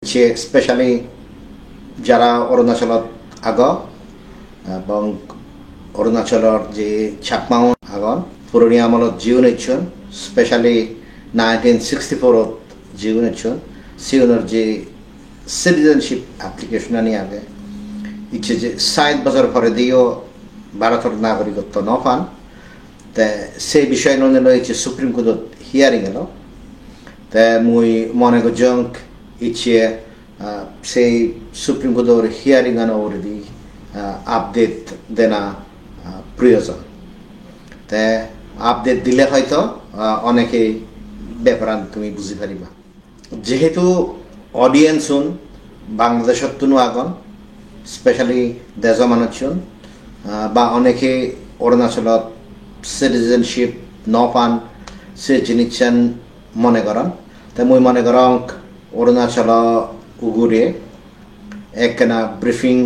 যে স্পেশালি যারা অৰুণাচলত আগ এবং অৰুণাচলৰ যে চাকমাও আগন পুৰণি আমলত জীवन ইচ্ছন স্পেশালি 1964 জীवन ইচ্ছন সিওনের যে সিটিজেনশিপ অ্যাপ্লিকেশন আনি আগে ইচ্ছে যে 60 বছর পরে দিও ভারতের নাগরিকত্ব ন পান তে সেই বিষয় ননে লইছে সুপ্রিম কোর্টত হিয়ারিং এলো তে মুই মনে করজং ইচ্ছে সেই সুপ্রিম কোর্টের হিয়ারিং আনো অলরেডি আপডেট দেনা প্রয়োজন তে আপডেট দিলে হয়তো অনেকে ব্যাপার তুমি বুঝি পারিবা যেহেতু অডিয়েন্স শুন বাংলাদেশত তুনো আগন স্পেশালি দেশ মানুষজন বা অনেকে অরুণাচলত সিটিজেনশিপ ন পান সে জিনিসন মনে করেন তাই মুই মনে করং অরুণাচল উগুরে একখানা ব্রিফিং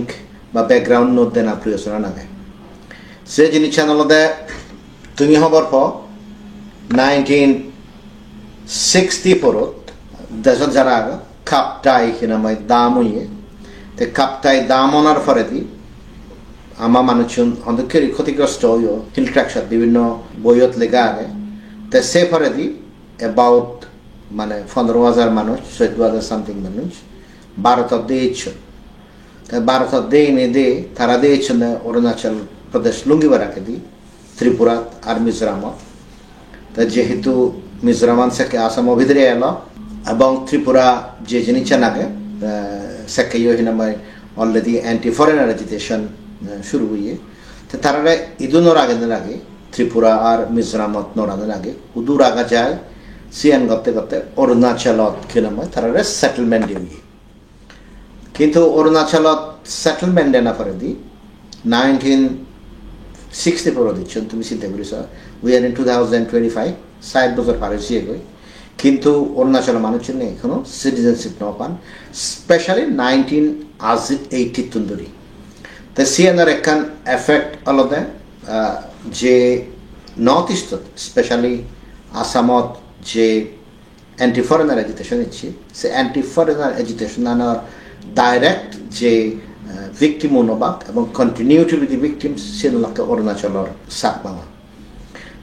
বা ব্যাকগ্রাউন্ড নোট দেনা প্রয়োজন নাগে সে জিনিসন আলাদা তুমি হবার পর 1964 দেশত যারা কাপটাই কিনা দাম হইয়ে তে কাপটাই দাম অনার পরে দি আমার মানুষজন অনেকের ক্ষতিগ্রস্ত হইও হিল ট্র্যাকশন বিভিন্ন বইয়ত লেখা আগে তে সে পরে দি অ্যাবাউট মানে 15,000 মানুষ 14,000 সামথিং মানুষ ভারতত দিয়েছেন ভারতত দে তারা দিয়েছেন অরুণাচল প্রদেশ লুঙ্গিবারাকে দি ত্রিপুরা আর মিজোরাম তা যেহেতু মিজোরাম থেকে আসাম ভিতরে এলো এবং ত্রিপুরা যে জিনিস আগে সেকে হিনামাই অলরেডি অ্যান্টি ফরেনার এজিটেশন শুরু হইয়ে তো তারা ইদুনোর আগে ত্রিপুরা আর মিজোরামত নড়ানোর আগে উদুর আগা যায় সিয়ান করতে করতে অরুণাচলত কিনাময় তারা সেটেলমেন্ট দিয়ে কিন্তু অরুণাচলত সেটেলমেন্ট না পরে দি 1964 দিচ্ছেন তুমি চিন্তা করিস উই আর ইন 2025 60 বছর পার হয়েছি এগোয় কিন্তু অরুণাচলের মানুষের নেই এখনো সিটিজেনশিপ ন পান স্পেশালি 1980 তুন্দুরি তো সিএনআর একখান এফেক্ট আলাদা যে নর্থ ইস্টত স্পেশালি আসামত যে অ্যান্টি ফরেনার এজিটেশন ইচ্ছে সে অ্যান্টি ফরেনার এজিটেশন আনার ডাইরেক্ট যে ভিকটিম মনোভাব এবং কন্টিনিউটি উইথ দি ভিকটিমস সেগুলোকে অরুণাচলের সাকমাওয়া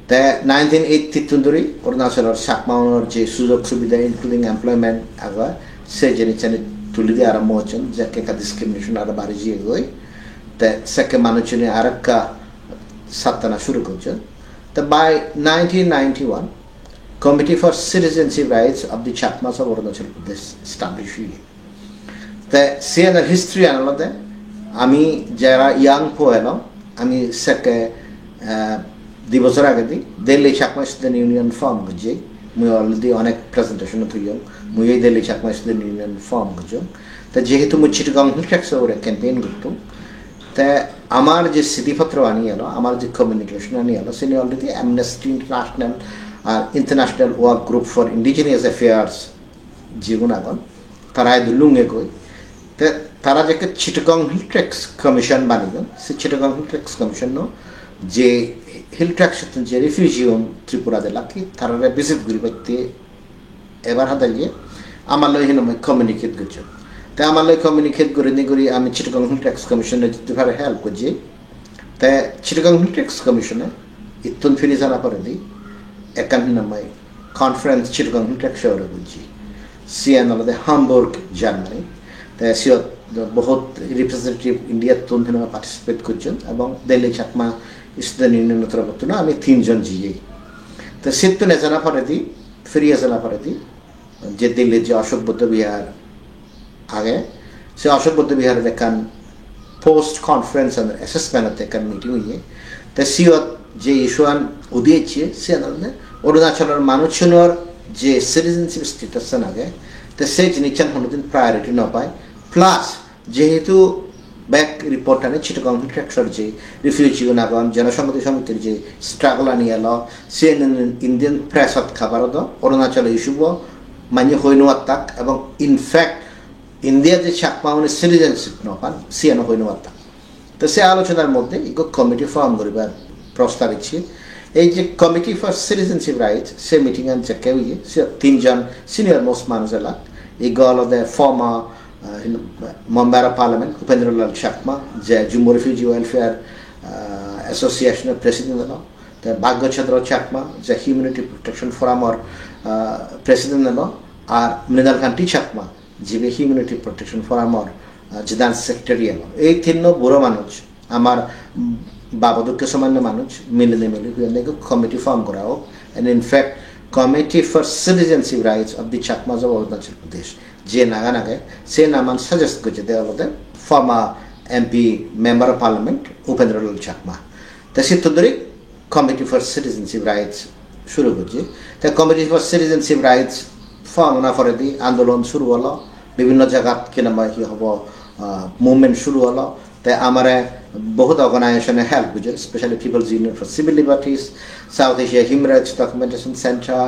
তে 1980 ধরে অরুণাচলের সাকমাওয়ার যে সুযোগ সুবিধা ইনক্লুডিং এমপ্লয়মেন্ট আগে সে জিনিস তুলে দিয়ে আরম্ভ হচ্ছেন যাকে একটা ডিসক্রিমিনেশন আরো বাড়ি গিয়ে গই তে সেকে মানুষজনে আর একটা সাত্তানা শুরু করছেন তো by 1991 committee for citizenship rights of the Chakmas of Arunachal Pradesh establish হয়ে তে সিএনআর হিস্ট্রি আনালতে আমি যারা ইয়াং পোয়েল আমি সেকে 2 বছর আগে দিই Delhi Chakma student union form করছি মুই অলরেডি অনেক প্রেজেন্টেশন থইম মুই এই Delhi Chakma student union form করছি তা যেহেতু মুই চিটগাং হিল ট্র্যাক্স ওরে ক্যাম্পেইন করতাম তা আমার যে স্মৃতিপত্র আনিয়ে এলো আমার যে কমিউনিকেশন আনিয়ে এলো সে অলরেডি অ্যামনেস্টি ইন্টারন্যাশনাল আর international work group for indigenous affairs যেগুলো আগন তারা লুঙ্গে কই তে তারা যে চিটগাং হিল ট্র্যাক্স কমিশন বানিয়েছেন সে চিটগাং হিল ট্র্যাক্স কমিশন যে হিল ট্র্যাক্স যে রিফিউজি ত্রিপুরা দেলাকি তারা ভিজিট করি পাইতে এবার হাতাইয়ে আমার লই হিন কমিউনিকেট করছে তে আমার লই কমিউনিকেট করে নি করি আমি চিটগাং হিল ট্র্যাক্স কমিশনে যেভাবে হেল্প করছি তে চিটগাং হিল ট্র্যাক্স কমিশনে ইতুন ফিরি জানা পরে দিই একান হিনামাই কনফারেন্স চিটগাং হিল ট্র্যাক্স ওরে বলছি সিএন আলাদা হামবুর্গ জার্মানি তে সিও বহুত রিপ্রেজেন্টেটিভ ইন্ডিয়ার তুন হিনামা পার্টিসিপেট করছেন এবং দিল্লি চাকমা স্টুডেন্ট ইউনিয়নের তরফ না আমি 3 জন জিয়ে তো সিদ্ধ নেজানা পরে দিই ফিরিয়ে জানা পরে দিই যে দিল্লির যে অশোক বৌদ্ধ বিহার আগে সে অশোক বৌদ্ধ বিহারের এখান পোস্ট কনফারেন্স অ্যাসেসমেন্ট এখান মিটিং হইয়ে তো সিও যে ইস্যুয়ান উদিয়েছে সে অরুণাচলের মানুষজনের যে সিটিজেনশিপ স্টেটাস আগে তো সেই জিনিসটা কোনোদিন প্রায়োরিটি না পায় প্লাস যেহেতু ব্যাক রিপোর্ট আনে চিটগাং হিল ট্র্যাক্সর যে রিফিউজি নাগন জনসংহতি সমিতির যে স্ট্রাগল আনি এলো সে ইন্ডিয়ান প্রেসত খাবার অরুণাচল ইস্যুব মানে হইনোয়ার তাক এবং ইনফ্যাক্ট ইন্ডিয়া যে চাকমাউনি সিটিজেনশিপ নপান সিয়ানো হইনোয়ার তাক তো সে আলোচনার মধ্যে ইগো কমিটি ফর্ম করিবার প্রস্তাব ইচ্ছে এই যে committee for citizenship rights say meeting আনছে কেউ সে 3 জন সিনিয়র মোস্ট মানুষ এলা egal of the former Mambara Parliament, Upendra Chakma, the Jumbo Refugee Welfare Association President, the Bhagya Chandra Chakma, the Humanity Protection Forum or President, or Mrinal Kanti Chakma, the Humanity Protection Forum or Jidan Secretary. এই তিননো বুড়ো মানুষ আমার বাবাদুকে সামান্য মানুষ মিলে মিলে committee form করা হোক and in fact Committee for Citizenship Rights of the Chakmas of Arunachal Pradesh যে নাগানাগে সে নামান সাজেস্ট করছে দেওয়া হতে former MP Member of Parliament Upendralal Chakma তা সিদ্ধরি Committee for Citizenship Rights শুরু করছে তা Committee for Citizenship Rights form না করে দি আন্দোলন শুরু হলো বিভিন্ন জায়গা কিনা কি হব মুভমেন্ট শুরু হলো তাই আমার বহুত অর্গানাইজেশনে হেল্প করছে specially peoples union for civil liberties South Asia human rights documentation centre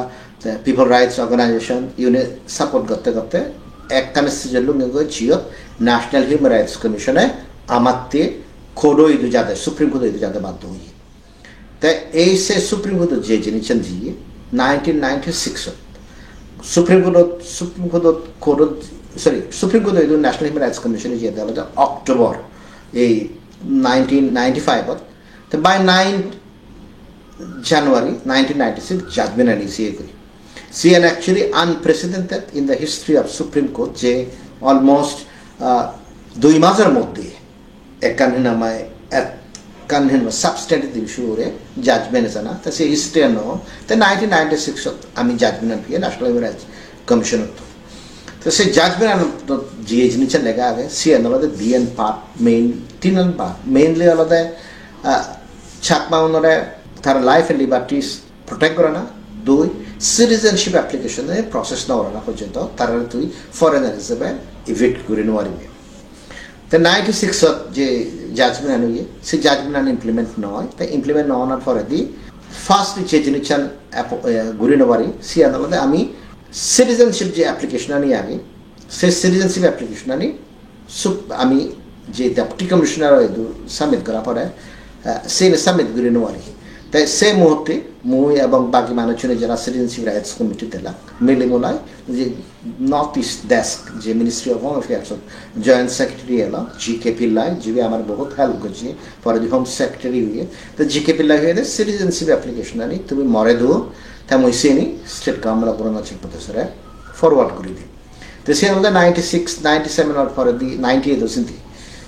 people rights organisation unit support করতে করতে একখানে সিজন জিও ন্যাশনাল হিউম্যান রাইটস কমিশনে আমাতে খোডো ইদু যাতে সুপ্রিম কোর্ট ইদু যাতে বাধ্য হই তাই এই সে সুপ্রিম কোর্ট যে জিনিসেন দিয়ে 1996 সুপ্রিম কোর্ট ইদু ন্যাশনাল হিউম্যান রাইটস কমিশনে যে দেওয়া অক্টোবর এই 1995 তো by 9 January 1996 judgment and CN actually unprecedented in the history of Supreme Court যে almost 2 মাসের মধ্যে একখান সাবস্ট্যান্টিভ ইস্যুরে জাজমেন্ট আছে না তা সেই হিস্ট্রি নো তো 1996 আমি জাজমেন্ট দিয়ে ন্যাশনাল হিউম্যান রাইটস কমিশন তো সেই জাজমেন্ট যে জিনিসের লেখা আগে সিএন আলাদা বিএন পার্ট মেইন তিন পার্ট মেইনলি আলাদা ছাকমা ওনারা তারা লাইফ এন্ড লিবার্টিস প্রোটেক্ট করে না দুই সিটিজেনশিপ অ্যাপ্লিকেশনে প্রসেস না ওরা না পর্যন্ত তারা তুই ফরেনার হিসেবে ইভিক্ট করে নেওয়ারিবে তো 96 যে জাজমেন্ট আনুয়ে সেই জাজমেন্ট ইমপ্লিমেন্ট নয় তাই ইমপ্লিমেন্ট না হওয়ার পরে দি ফার্স্ট যে জিনিসের ঘুরে নেওয়ারি সি আদালতে আমি সিটিজেনশিপ যে অ্যাপ্লিকেশন আনি আগে সেই সিটিজেনশিপ অ্যাপ্লিকেশন আনি আমি যে ডেপুটি কমিশনার সাবমিট করা পরে সেই সাবমিট করে নেওয়ারি তাই সেই মুহূর্তে মুই এবং বাকি মানুষজনের যারা সিটিজেনশিপ রাইটস কমিটি দিলাম মিলে মোলায় যে নর্থ ইস্ট ডেস্ক যে ministry of home affairs joint secretary এলো GK পিল্লাই যিনি আমার বহুত হেল্প করছে পরে হোম সেক্রেটারি হয়ে তো GK পিল্লাই হয়ে সিটিজেনশিপ অ্যাপ্লিকেশন আনি তুমি মরে দেবো তাই মই সে নি স্টেট গভর্নমেন্ট অফ অরুণাচল প্রদেশরে ফরওয়ার্ড করে দিই তো সে আমাদের 96 97 আর পরে দি 98 দোষিন্তি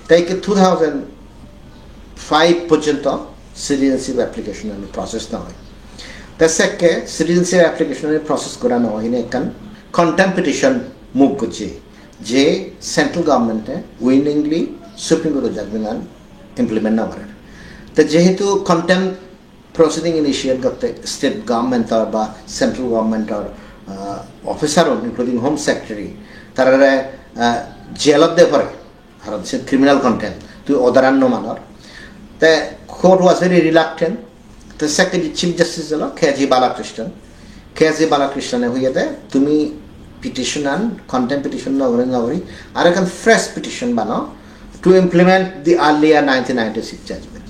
তাই কি 2005 পর্যন্ত সিটিজেনশিপ অ্যাপ্লিকেশন আমি প্রসেস না হয় তার সেকে সিটিজেনশিপ অ্যাপ্লিকেশনের প্রসেস করা না হয় এখান কন্টেম্প পিটিশন মুভ করছে যে সেন্ট্রাল গভর্নমেন্টে উইনিংলি সুপ্রিম কোর্টের জাজমেন্ট ইমপ্লিমেন্ট না করেন তো যেহেতু কন্টেম্প প্রসিডিং ইনিশিয়েট করতে স্টেট গভর্নমেন্ট বা সেন্ট্রাল গভর্নমেন্ট আর অফিসার ইনক্লুডিং হোম সেক্রেটারি তারা জেলত দিয়ে পড়ে ভারত সে ক্রিমিনাল কন্টেম্প তুই অদারান্য মানর The court was very reluctant. The Secretary Chief Justice is KG Balakrishnan. KG Balakrishnan who is there to me petition and contempt petition no or a fresh petition bano to implement the earlier 1996 judgment.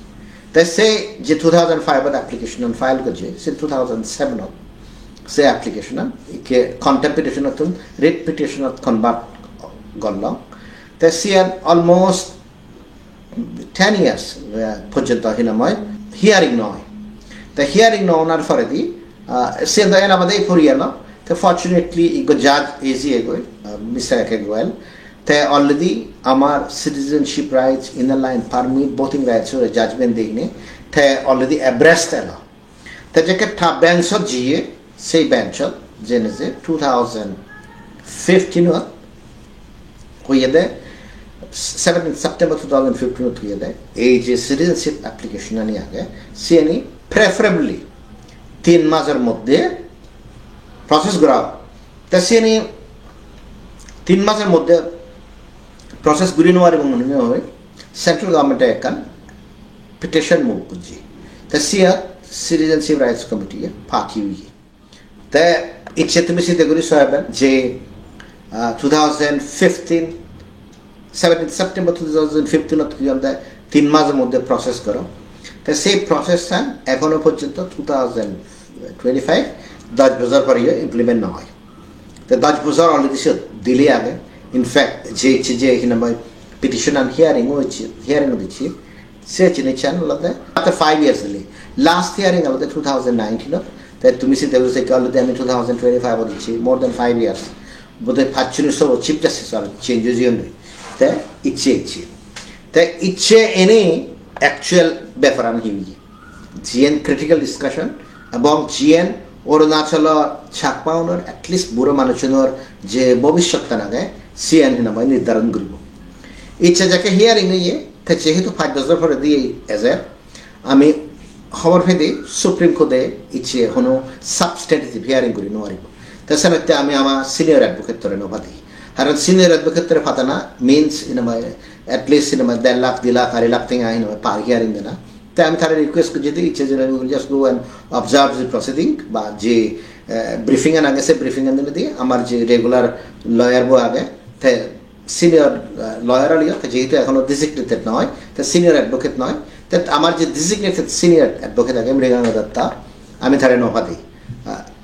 They say the 2005 application on file ko je say 2007 say application contempt petition of writ petition of convert gollo. They see almost 10 years পর্যন্ত হিনাময় hearing নয় তা hearing Nawar পরে দি সে দয়ান আমাদের পড়িয়ালো তো fortunately ego জাজ AG এগোয় মিসাকে গোয়েল তে already আমার citizenship rights inner line permit voting rights এর জাজমেন্ট দেইনে তে অলরেডি অ্যাব্রেস্ট এলো তে যেকে থা বেঞ্চ জিয়ে সেই বেঞ্চ জেনেজে 2015 হইয়ে 17 September 2015 हुए थे ये जो citizenship application आनी आ गए सीएनई preferably 3 मासर मध्य process कराओ तो सीएनई 3 मासर मध्य process गुरी नवारे बंगने में हुए central government एक kan petition move कुजी तो सीआ citizenship rights committee है party हुई तो एक क्षेत्र में सीधे गुरी सोयाबन जे 2015 17 September 2015 3 মাসের মধ্যে প্রসেস করো তো সেই প্রসেসটা এখনো পর্যন্ত 2025 10 বছর পরে ইমপ্লিমেন্ট না হয় তো 10 বছর অলরেডি দিলে আগে ইনফ্যাক্ট যে ইচ্ছে যে এখানে পিটিশন অ্যান্ড হিয়ারিং দিচ্ছি সে চিনেছেন আলাদা after 5 years দিলে লাস্ট হিয়ারিং আলাদা 2019 তাই তুমি সে দেবো সে কালতে আমি 2025 দিচ্ছি মোর দ্যান 5 years বোধহয় 5 সব চিফ জাস্টিস আর চেঞ্জেস ইউনি তাই ইচ্ছে এনে অ্যাকচুয়াল ব্যাপার আমি হিমি জিএন ক্রিটিক্যাল ডিসকাশন এবং জিএন অরুণাচল ছাকপাউনের এটলিস্ট বুড়ো মানুষজনের যে ভবিষ্যৎটা নাগে সিএন হিনামাই নির্ধারণ করব ইচ্ছা যাকে হিয়ারিং নিয়ে তাই যেহেতু 5 বছর পরে দিয়ে এজে আমি খবর ফেদে সুপ্রিম কোর্টে ইচ্ছে হনো সাবস্টেটিভ হিয়ারিং করি নোৱাৰিব তাছাড়া আমি আমার সিনিয়র অ্যাডভোকেট তরে নভা দিই কারণ সিনিয়র অ্যাডভোকেট তরে Fatana means হিনামাই at least হিনামাই 1.5 lakh 2 lakh 2.5 lakh থেকে হিনামাই পার হিয়ারিং দেনা তাই আমি তারা রিকোয়েস্ট করি যদি ইচ্ছে যে just go and observe the proceeding বা যে ব্রিফিং এর আগে সে ব্রিফিং এর দিনে দিয়ে আমার যে রেগুলার লয়ার বো আগে তাই সিনিয়র লয়ার আলিয়া যেহেতু এখনো ডিজিগনেটেড নয় তাই সিনিয়র অ্যাডভোকেট নয় তাই আমার যে ডিজিগনেটেড সিনিয়র অ্যাডভোকেট আগে মৃগাঙ্গ দত্তা আমি তারা নভা দিই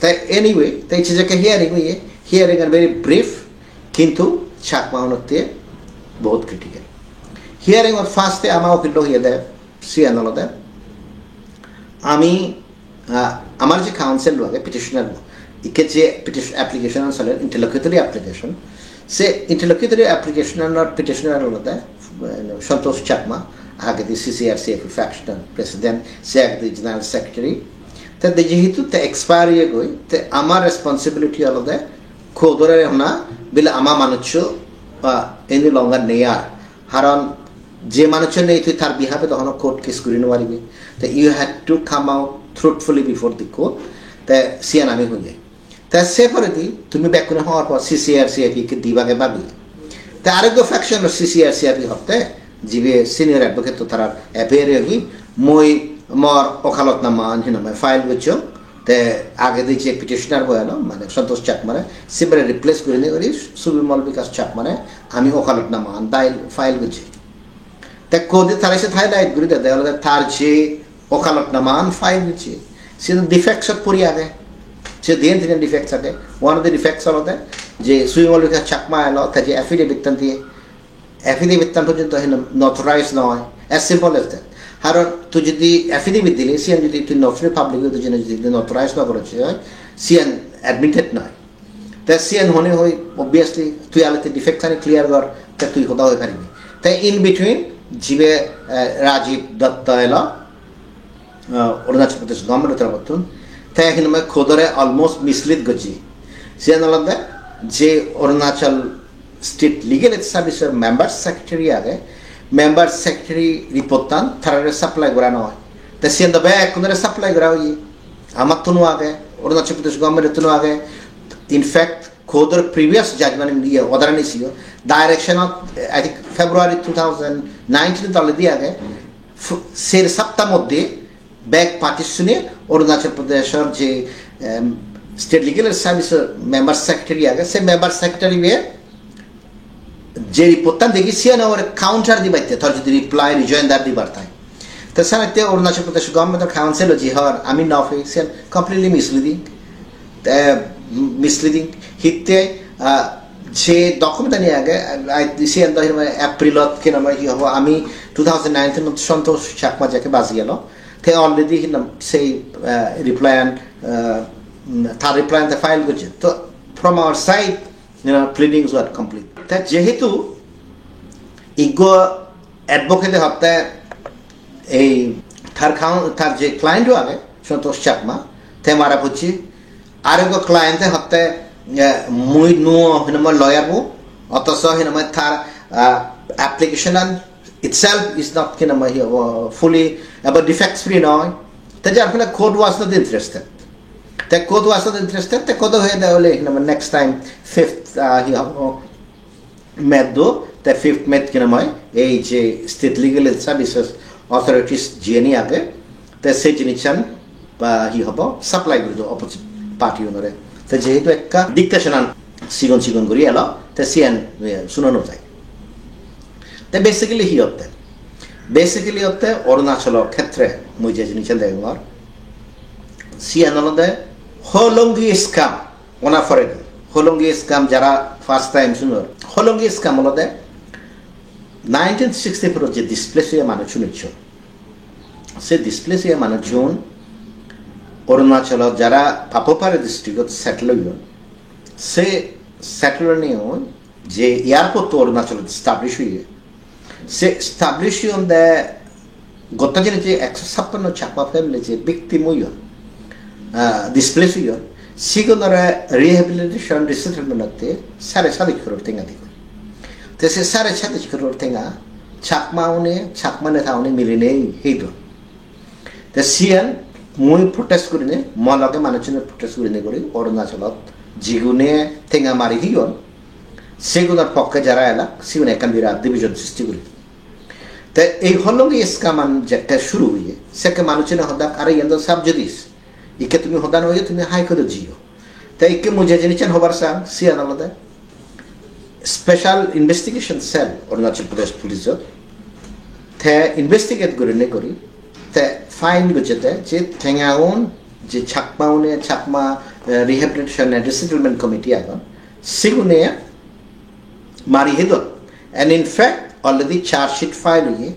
তাই এনিওয়ে তাই ইচ্ছে যাকে হিয়ারিং আর ভেরি ব্রিফ কিন্তু ছাকমাউনতে বহুত ক্রিটিক্যাল হিয়ারিং ওর ফার্স্টে আমার উকিল হিয়ে দেয় সিএন আলাদা আমি আমার যে কাউন্সিল লাগে পিটিশনার ইকে যে অ্যাপ্লিকেশন চলে ইন্টারলকিউটরি অ্যাপ্লিকেশন সে ইন্টারলকিউটরি অ্যাপ্লিকেশন আর পিটিশনার আলাদা সন্তোষ চাকমা আগে দি CCRCF ফ্যাকশনাল প্রেসিডেন্ট সে আগে দি জেনারেল সেক্রেটারি তাতে যেহেতু তে এক্সপায়ার হয়ে গই তে আমার রেসপন্সিবিলিটি আলাদা খোদরে না বিলে আমার মানুষ এনি লঙ্গার নেয়ার কারণ যে মানুষের নেই তুই তার বিহাবে তখন কোর্ট কেস করে নেওয়ারিবি তো you had to come out truthfully before the court তা সিয়ান আমি হয়ে যাই তা সে পরে দি তুমি ব্যাকুনে হওয়ার পর CCRCFI কে দিবাগে পাবি তা আরেকটা ফ্যাকশন CCRCFI হতে জিবে সিনিয়র অ্যাডভোকেট তো তারা অ্যাপেয়ার হই মই মর ওকালতনামা হিনামা ফাইল করছো তে আগে দিয়ে যে পিটিশনার বয়ানো মানে সন্তোষ চাকমারে সিবারে রিপ্লেস করে নিয়ে করি সুবিমল বিকাশ চাকমারে আমি ওকালতনামা ফাইল করছি তা কোদে তারা এসে থাই লাইট ঘুরে দেয় দেখো তার যে ওকালতনামান ফাইল করছে সে তো ডিফেক্টস পড়ি আগে সে দিন দিন ডিফেক্টস আগে ওয়ান অফ দ্য ডিফেক্টস হলো যে সুবিমল বিকাশ চাকমা এলো তা যে অ্যাফিডেভিট দিয়ে অ্যাফিডেভিট পর্যন্ত নথরাইজ নয় অ্যাজ সিম্পল এজ দ্যাট কারণ তুই যদি অ্যাফিডেভিট দিলে সিএন যদি তুই নথরি পাবলিক জন্য যদি নথরাইজ না করেছে হয় সিএন অ্যাডমিটেড নয় তা সিএন হনে হয় অবভিয়াসলি তুই আলোতে ডিফেক্ট আনি ক্লিয়ার কর তা তুই কোথা হয়ে পারবি তাই ইন বিটুইন জিবে রাজীব দত্ত এলো অরুণাচল প্রদেশ গভর্নমেন্টের মতন তাই এখানে খোদরে অলমোস্ট মিসলিড করছি সিএন আলাদা যে অরুণাচল স্টেট লিগেল সার্ভিসের মেম্বার সেক্রেটারি আগে মেম্বার সেক্রেটারি রিপোর্টান তারা সাপ্লাই করা নয় তা সিএন দা ব্যাগ কোন সাপ্লাই করা হই আমার তো আগে অরুণাচল প্রদেশ গভর্নমেন্টের তো আগে ইনফ্যাক্ট খোদর প্রিভিয়াস জাজমেন্ট দিয়ে অর্ডার নিয়েছিল ডাইরেকশন অফ আই থিঙ্ক ফেব্রুয়ারি 2019 তাহলে দিয়ে আগে সের সপ্তাহ মধ্যে ব্যাগ পার্টিশনে অরুণাচল প্রদেশের যে স্টেট লিগেল সার্ভিসের মেম্বার সেক্রেটারি আগে সে মেম্বার সেক্রেটারি যে রিপোর্টটা দেখি সিএন ওর কাউন্টার দিবাইতে তোর যদি রিপ্লাই রিজয়েন্ডার দিবার তাই তো সাথে অরুণাচল প্রদেশ গভর্নমেন্টের কাউন্সিল যে হর আমি নফে সিএন কমপ্লিটলি মিসলিডিং হিতে যে ডকুমেন্ট নিয়ে আগে সিএন এপ্রিলত কিনা কি হব আমি 2019 সন্তোষ চাকমা যাকে বাজি গেল তে অলরেডি সেই রিপ্লাই তার রিপ্লাই ফাইল করছে তো from our side pleadings were complete তা যেহেতু ইগো অ্যাডভোকেটে হতে এই তার যে ক্লায়েন্টও আগে সন্তোষ চাকমা তে মারা হচ্ছে আর এক ক্লায়েন্টে হতে মুই নুও হিনমা লয়ার বো অথচ হিনমা তার application itself is not kinama fully about defects free নয় তা যার ফলে কোড ওয়াজ নট ইন্টারেস্টেড তা কোড ওয়াজ নট ইন্টারেস্টেড তা কোড হয়ে দেওয়ালে হিনমা নেক্সট টাইম 5th মেদো তা 5th মেদ কিনমা এই যে state legal services authorities GNE আগে তা সেই জিনিসন বা হব সাপ্লাই করে দেবো অপোজিট পার্টি ওনারে তা যেহেতু একটা ডিকটেশন সিগন করি এলো তা সিএন শুনানো যায় তা বেসিক্যালি হতে অরুণাচল ক্ষেত্রে মুই যে জিনিস দেখবার সিএন হলদে হলঙ্গি স্কাম ওনা ফরে হলঙ্গি স্কাম যারা ফার্স্ট টাইম শুনো হলঙ্গি স্কামলতে 1964 যে ডিসপ্লেস হয়ে মানুষ শুনেছ সে ডিসপ্লেস হয়ে মানুষজন অরুণাচল যারা পাপোপারে ডিস্ট্রিক্ট সেটেল হইল সে সেটেল নিয়েও যে এয়ারপোর্ট অরুণাচল স্টাবলিশ হয়ে সে স্টাবলিশ হইতে গত দিনে যে 156 চাকমা ফ্যামিলি যে ব্যক্তি মইল ডিসপ্লেস হইল সিগুনরা রিহ্যাবিলিটেশন রিসেটেলমেন্টতে 7.5 crore টেঙ্গা দিল তো সে 7.5 crore টেঙ্গা চাকমানে থাউনে মিলিনে হইল তো সিয়ান মই প্রটেস্ট করিনে মলকে মানুষজনের প্রটেস্ট করিনে করি অরুণাচলত যেগুনে টেঙ্গা মারি হিগন সেগুলোর পক্ষে যারা এলা সেগুলো একান বিরাট ডিভিশন সৃষ্টি করি তো এই হলঙ্গি স্কামান যেটা শুরু হয়ে সেকে মানুষজনে হদাক আরে এন্দ সাবজুডিস ইকে তুমি হদান হয়ে তুমি হাইকোর্টে জিও তাই ইকে মুজে জেনেছেন হবার সাং সিয়ান আলাদা স্পেশাল ইনভেস্টিগেশন সেল অরুণাচল প্রদেশ পুলিশত তে ইনভেস্টিগেট করিনে করি তে ফাইন গজেতে যে ঠেঙ্গাউন যে Chakma rehabilitation and resettlement committee আগন সেগুনে মারি হেদন and in fact already chargesheet file হয়ে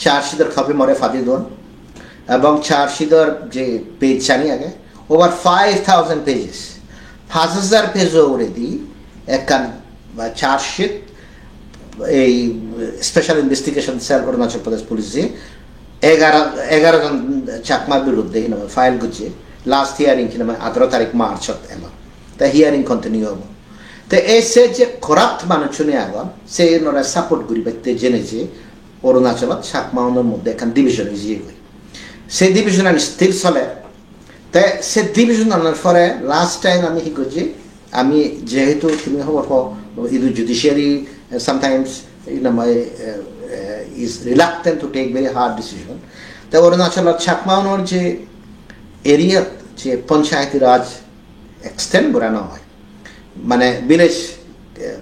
চার্জশিটের কপি মরে ফাদি দন এবং চার্জশিটের যে পেজ চানি আগে ওভার 5,000 পেজেস 5,000 পেজ অলরেডি একান চার্জশিট এই special investigation cell Arunachal Pradesh পুলিশে 11 জন চাকমার বিরুদ্ধে ফাইল করছে লাস্ট হিয়ারিং 18 তারিখ মার্চত এলো তা হিয়ারিং কন্টিনিউ হবো তো এসে যে করাপ্ট মানুষ শুনে আগন সে নরা সাপোর্ট করি ব্যক্তি জেনে যে অরুণাচলত চাকমাউনের মধ্যে এখন ডিভিশন হয়ে গই সেই ডিভিশন স্থির চলে তাই সে ডিভিশন আনার পরে লাস্ট টাইম আমি কি করছি আমি যেহেতু তুমি খবর ইদু judiciary sometimes is reluctant to take very hard decision. The Arunachal Chakmaunor je area je panchayati raj extend burana hoy. Mane village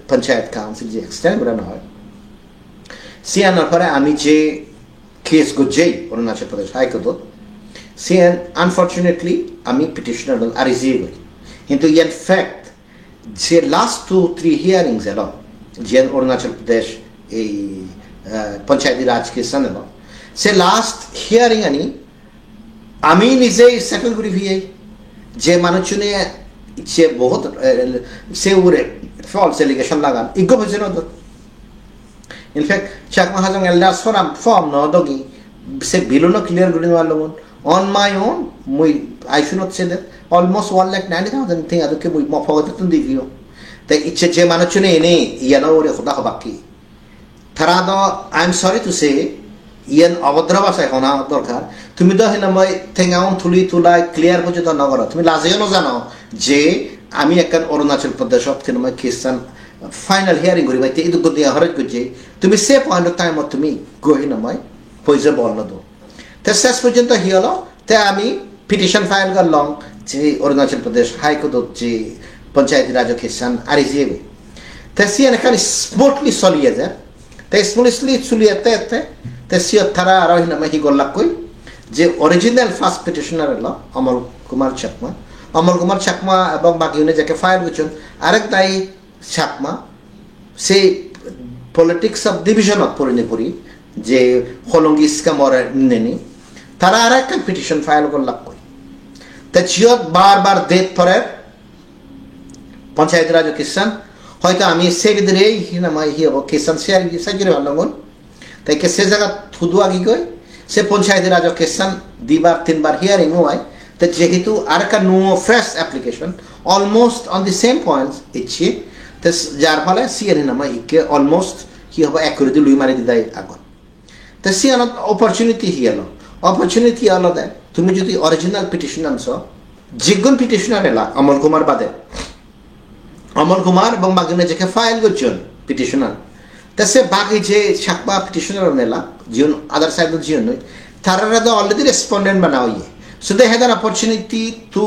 panchayat council je extend burana hoy. Sian pore ami je case go jai Arunachal Pradesh High Court. Sian unfortunately ami petitioner dal arizi hoy. Into in fact je last 2-3 hearings along je Arunachal Pradesh এই পঞ্চায়েতি রাজ কেসন সে last hearing আনি আমি নিজেই settle করি ভিয়ে যে মানুষজনে সে বহুত সে উরে ফলস এলিগেশন লাগান ইগো বুঝে নদ in fact Chakma Hajong elders form নদগি সে বিলুনো ক্লিয়ার করি নেওয়ার লোন অন মাই ওন মুই I should not say that almost 1,90,000 thing আদকে মুই মফগত তুন দিও তাই ইচ্ছে যে মানুষজনে এনে ইয়ানো ওরে খোদা হবাকি Tarado, I'm sorry to say, ইয়ান অভদ্র ভাষায় হনা দরকার তুমি তো হিনাময় ঠেঙ্গাউন থুলি তুলাই ক্লিয়ার পর্যন্ত নগর তুমি লাজেও জানো যে আমি একখান অরুণাচল প্রদেশ হিনাময় খ্রিস্টান ফাইনাল হিয়ারিং করি ভাই এই দুঃখ দিয়ে হরজ করছে তুমি সে পয়েন্ট অফ টাইমত তুমি গহিনাময় পয়সা বল দো তে শেষ পর্যন্ত হি হলো তে আমি পিটিশন ফাইল করলাম যে অরুণাচল প্রদেশ হাইকোর্ট যে পঞ্চায়েত রাজ খ্রিস্টান আর ইজিয়ে তে সিয়ান এখানে স্মুথলি চলিয়ে যায় তাই স্মুথলি চলিয়ে তে সিয়ত থারা আর হিনাময় হি গল্লাক কই যে অরিজিনাল ফার্স্ট পিটিশনার হলো অমল কুমার চাকমা এবং বাকি যাকে ফাইল করছেন আরেক দায়ী চাকমা সেই পলিটিক্স অফ ডিভিশনত পরি যে হলঙ্গি স্কামর নেনি তারা আর একটা পিটিশন ফাইল করলাক কই তা জিয়ত বারবার দেত পরে পঞ্চায়েত রাজ কিষান হয়তো আমি সে ভিতরে হিনামাই হি হবো কিষান সাইজরে ভালো তাই কে সে জায়গা থুদু আগি গই সে পঞ্চায়েত রাজ কিষান 2বার 3বার হিয়ারিং হয় তা যেহেতু আর একটা no fresh application almost on the same points ইচ্ছে তা যার ফলে সিএন হিনামাই ইকে অলমোস্ট হি হবো অ্যাকুরেটলি লুই মারি দিদাই আগন তা সিএন অপরচুনিটি হি হলো অপরচুনিটি হলো দেয় তুমি যদি অরিজিনাল পিটিশন আনছো যেগুন পিটিশনার এলা অমল কুমার বাদে অমল কুমার এবং বাগিনে যাকে ফাইল করছেন পিটিশনার তা সে বাকি যে চাকমা পিটিশনার নেলা জীবন আদার সাইড জীবন নয় তারা তো অলরেডি রেসপন্ডেন্ট বানা হইয়ে so they had an opportunity to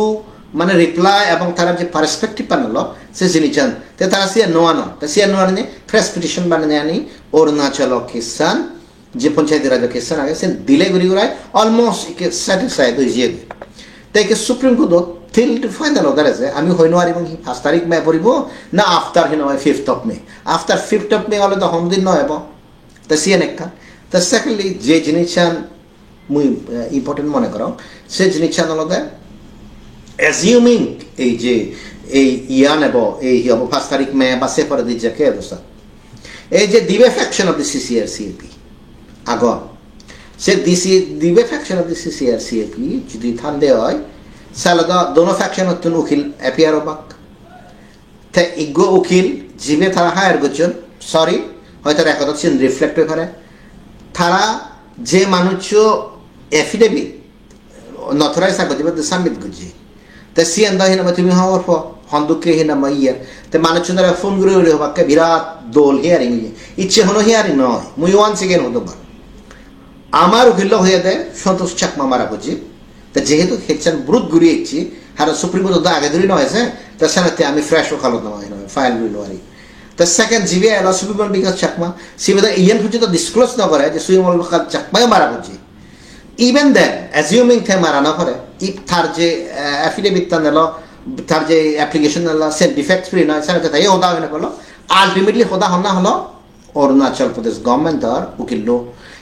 মানে রিপ্লাই এবং তারা যে পার্সপেক্টিভ বানালো সে জিনিসন তে তারা সে নোয়ানো তা সে নোয়ানে ফ্রেশ পিটিশন বানানে আনি অরুণাচল কিষান যে পঞ্চায়েত রাজ কিষান আগে সে দিলে ঘুরি ঘুরায় অলমোস্ট একে স্যাটিসফাইড হয়ে যাবে তাই supreme court till to final order আছে আমি হইনো আর এবং 5 তারিখ মে পড়িব না after Hino 5th of May after 5th of May হলে তো হম দিন নয় তা সিএন একটা তা সেকেন্ডলি যে জিনিসান মুই ইম্পর্টেন্ট মনে করো সে জিনিসান হলো অ্যাজিউমিং এই যে এই ইয়া নেব এই হব 5 তারিখ মে বা সেপারে দি যাকে অবস্থা এই যে দিবে faction of the CCR CAP আগর সে দিবে faction of the CCR CAP যদি থানদে হয় সালাদা দোনো ফ্যাকশন হতুন উকিল অ্যাপিয়ার অবাক তে ইগো উকিল জিবে তারা হায়ার করছেন সরি হয়তো রেকর্ড হচ্ছেন রিফ্লেক্ট করে তারা যে মানুষ এফিডেভিট নথরাইজ থাকবে যে সাবমিট করছে তে সিএন দা হিনা তুমি হওয়ার পর হন্দুকে হিনা মাইয়ার তে মানুষ দ্বারা ফোন করে হলে হবাকে বিরাট দোল হিয়ারিং ইচ্ছে হলো হিয়ারিং নয় মুই ওয়ান সেকেন্ড হতো পার আমার উকিল হয়ে দেয় সন্তোষ চাকমা মারা করছি তা যেহেতু হেকচান ব্রুত ঘুরিয়েছি আর সুপ্রিম কোর্ট আগে ধরে নয়েছে তার সাথে আমি ফ্রেশ ও খালো নয় ফাইল গুলো আর তা সেকেন্ড জিবি এলা সুপ্রিম বিকাশ চাকমা সিবিদা ইয়ান পর্যন্ত ডিসক্লোজ না করে যে সুইমল চাকমায় মারা করছি ইভেন দেন অ্যাজিউমিং থে মারা না করে তার যে অ্যাফিডেভিট তা নিল তার যে অ্যাপ্লিকেশন নিল সে ডিফেক্ট ফ্রি নয় স্যার তাই হোদা হয়ে করলো আলটিমেটলি হোদা হন্না হলো অরুণাচল প্রদেশ গভর্নমেন্ট আর উকিল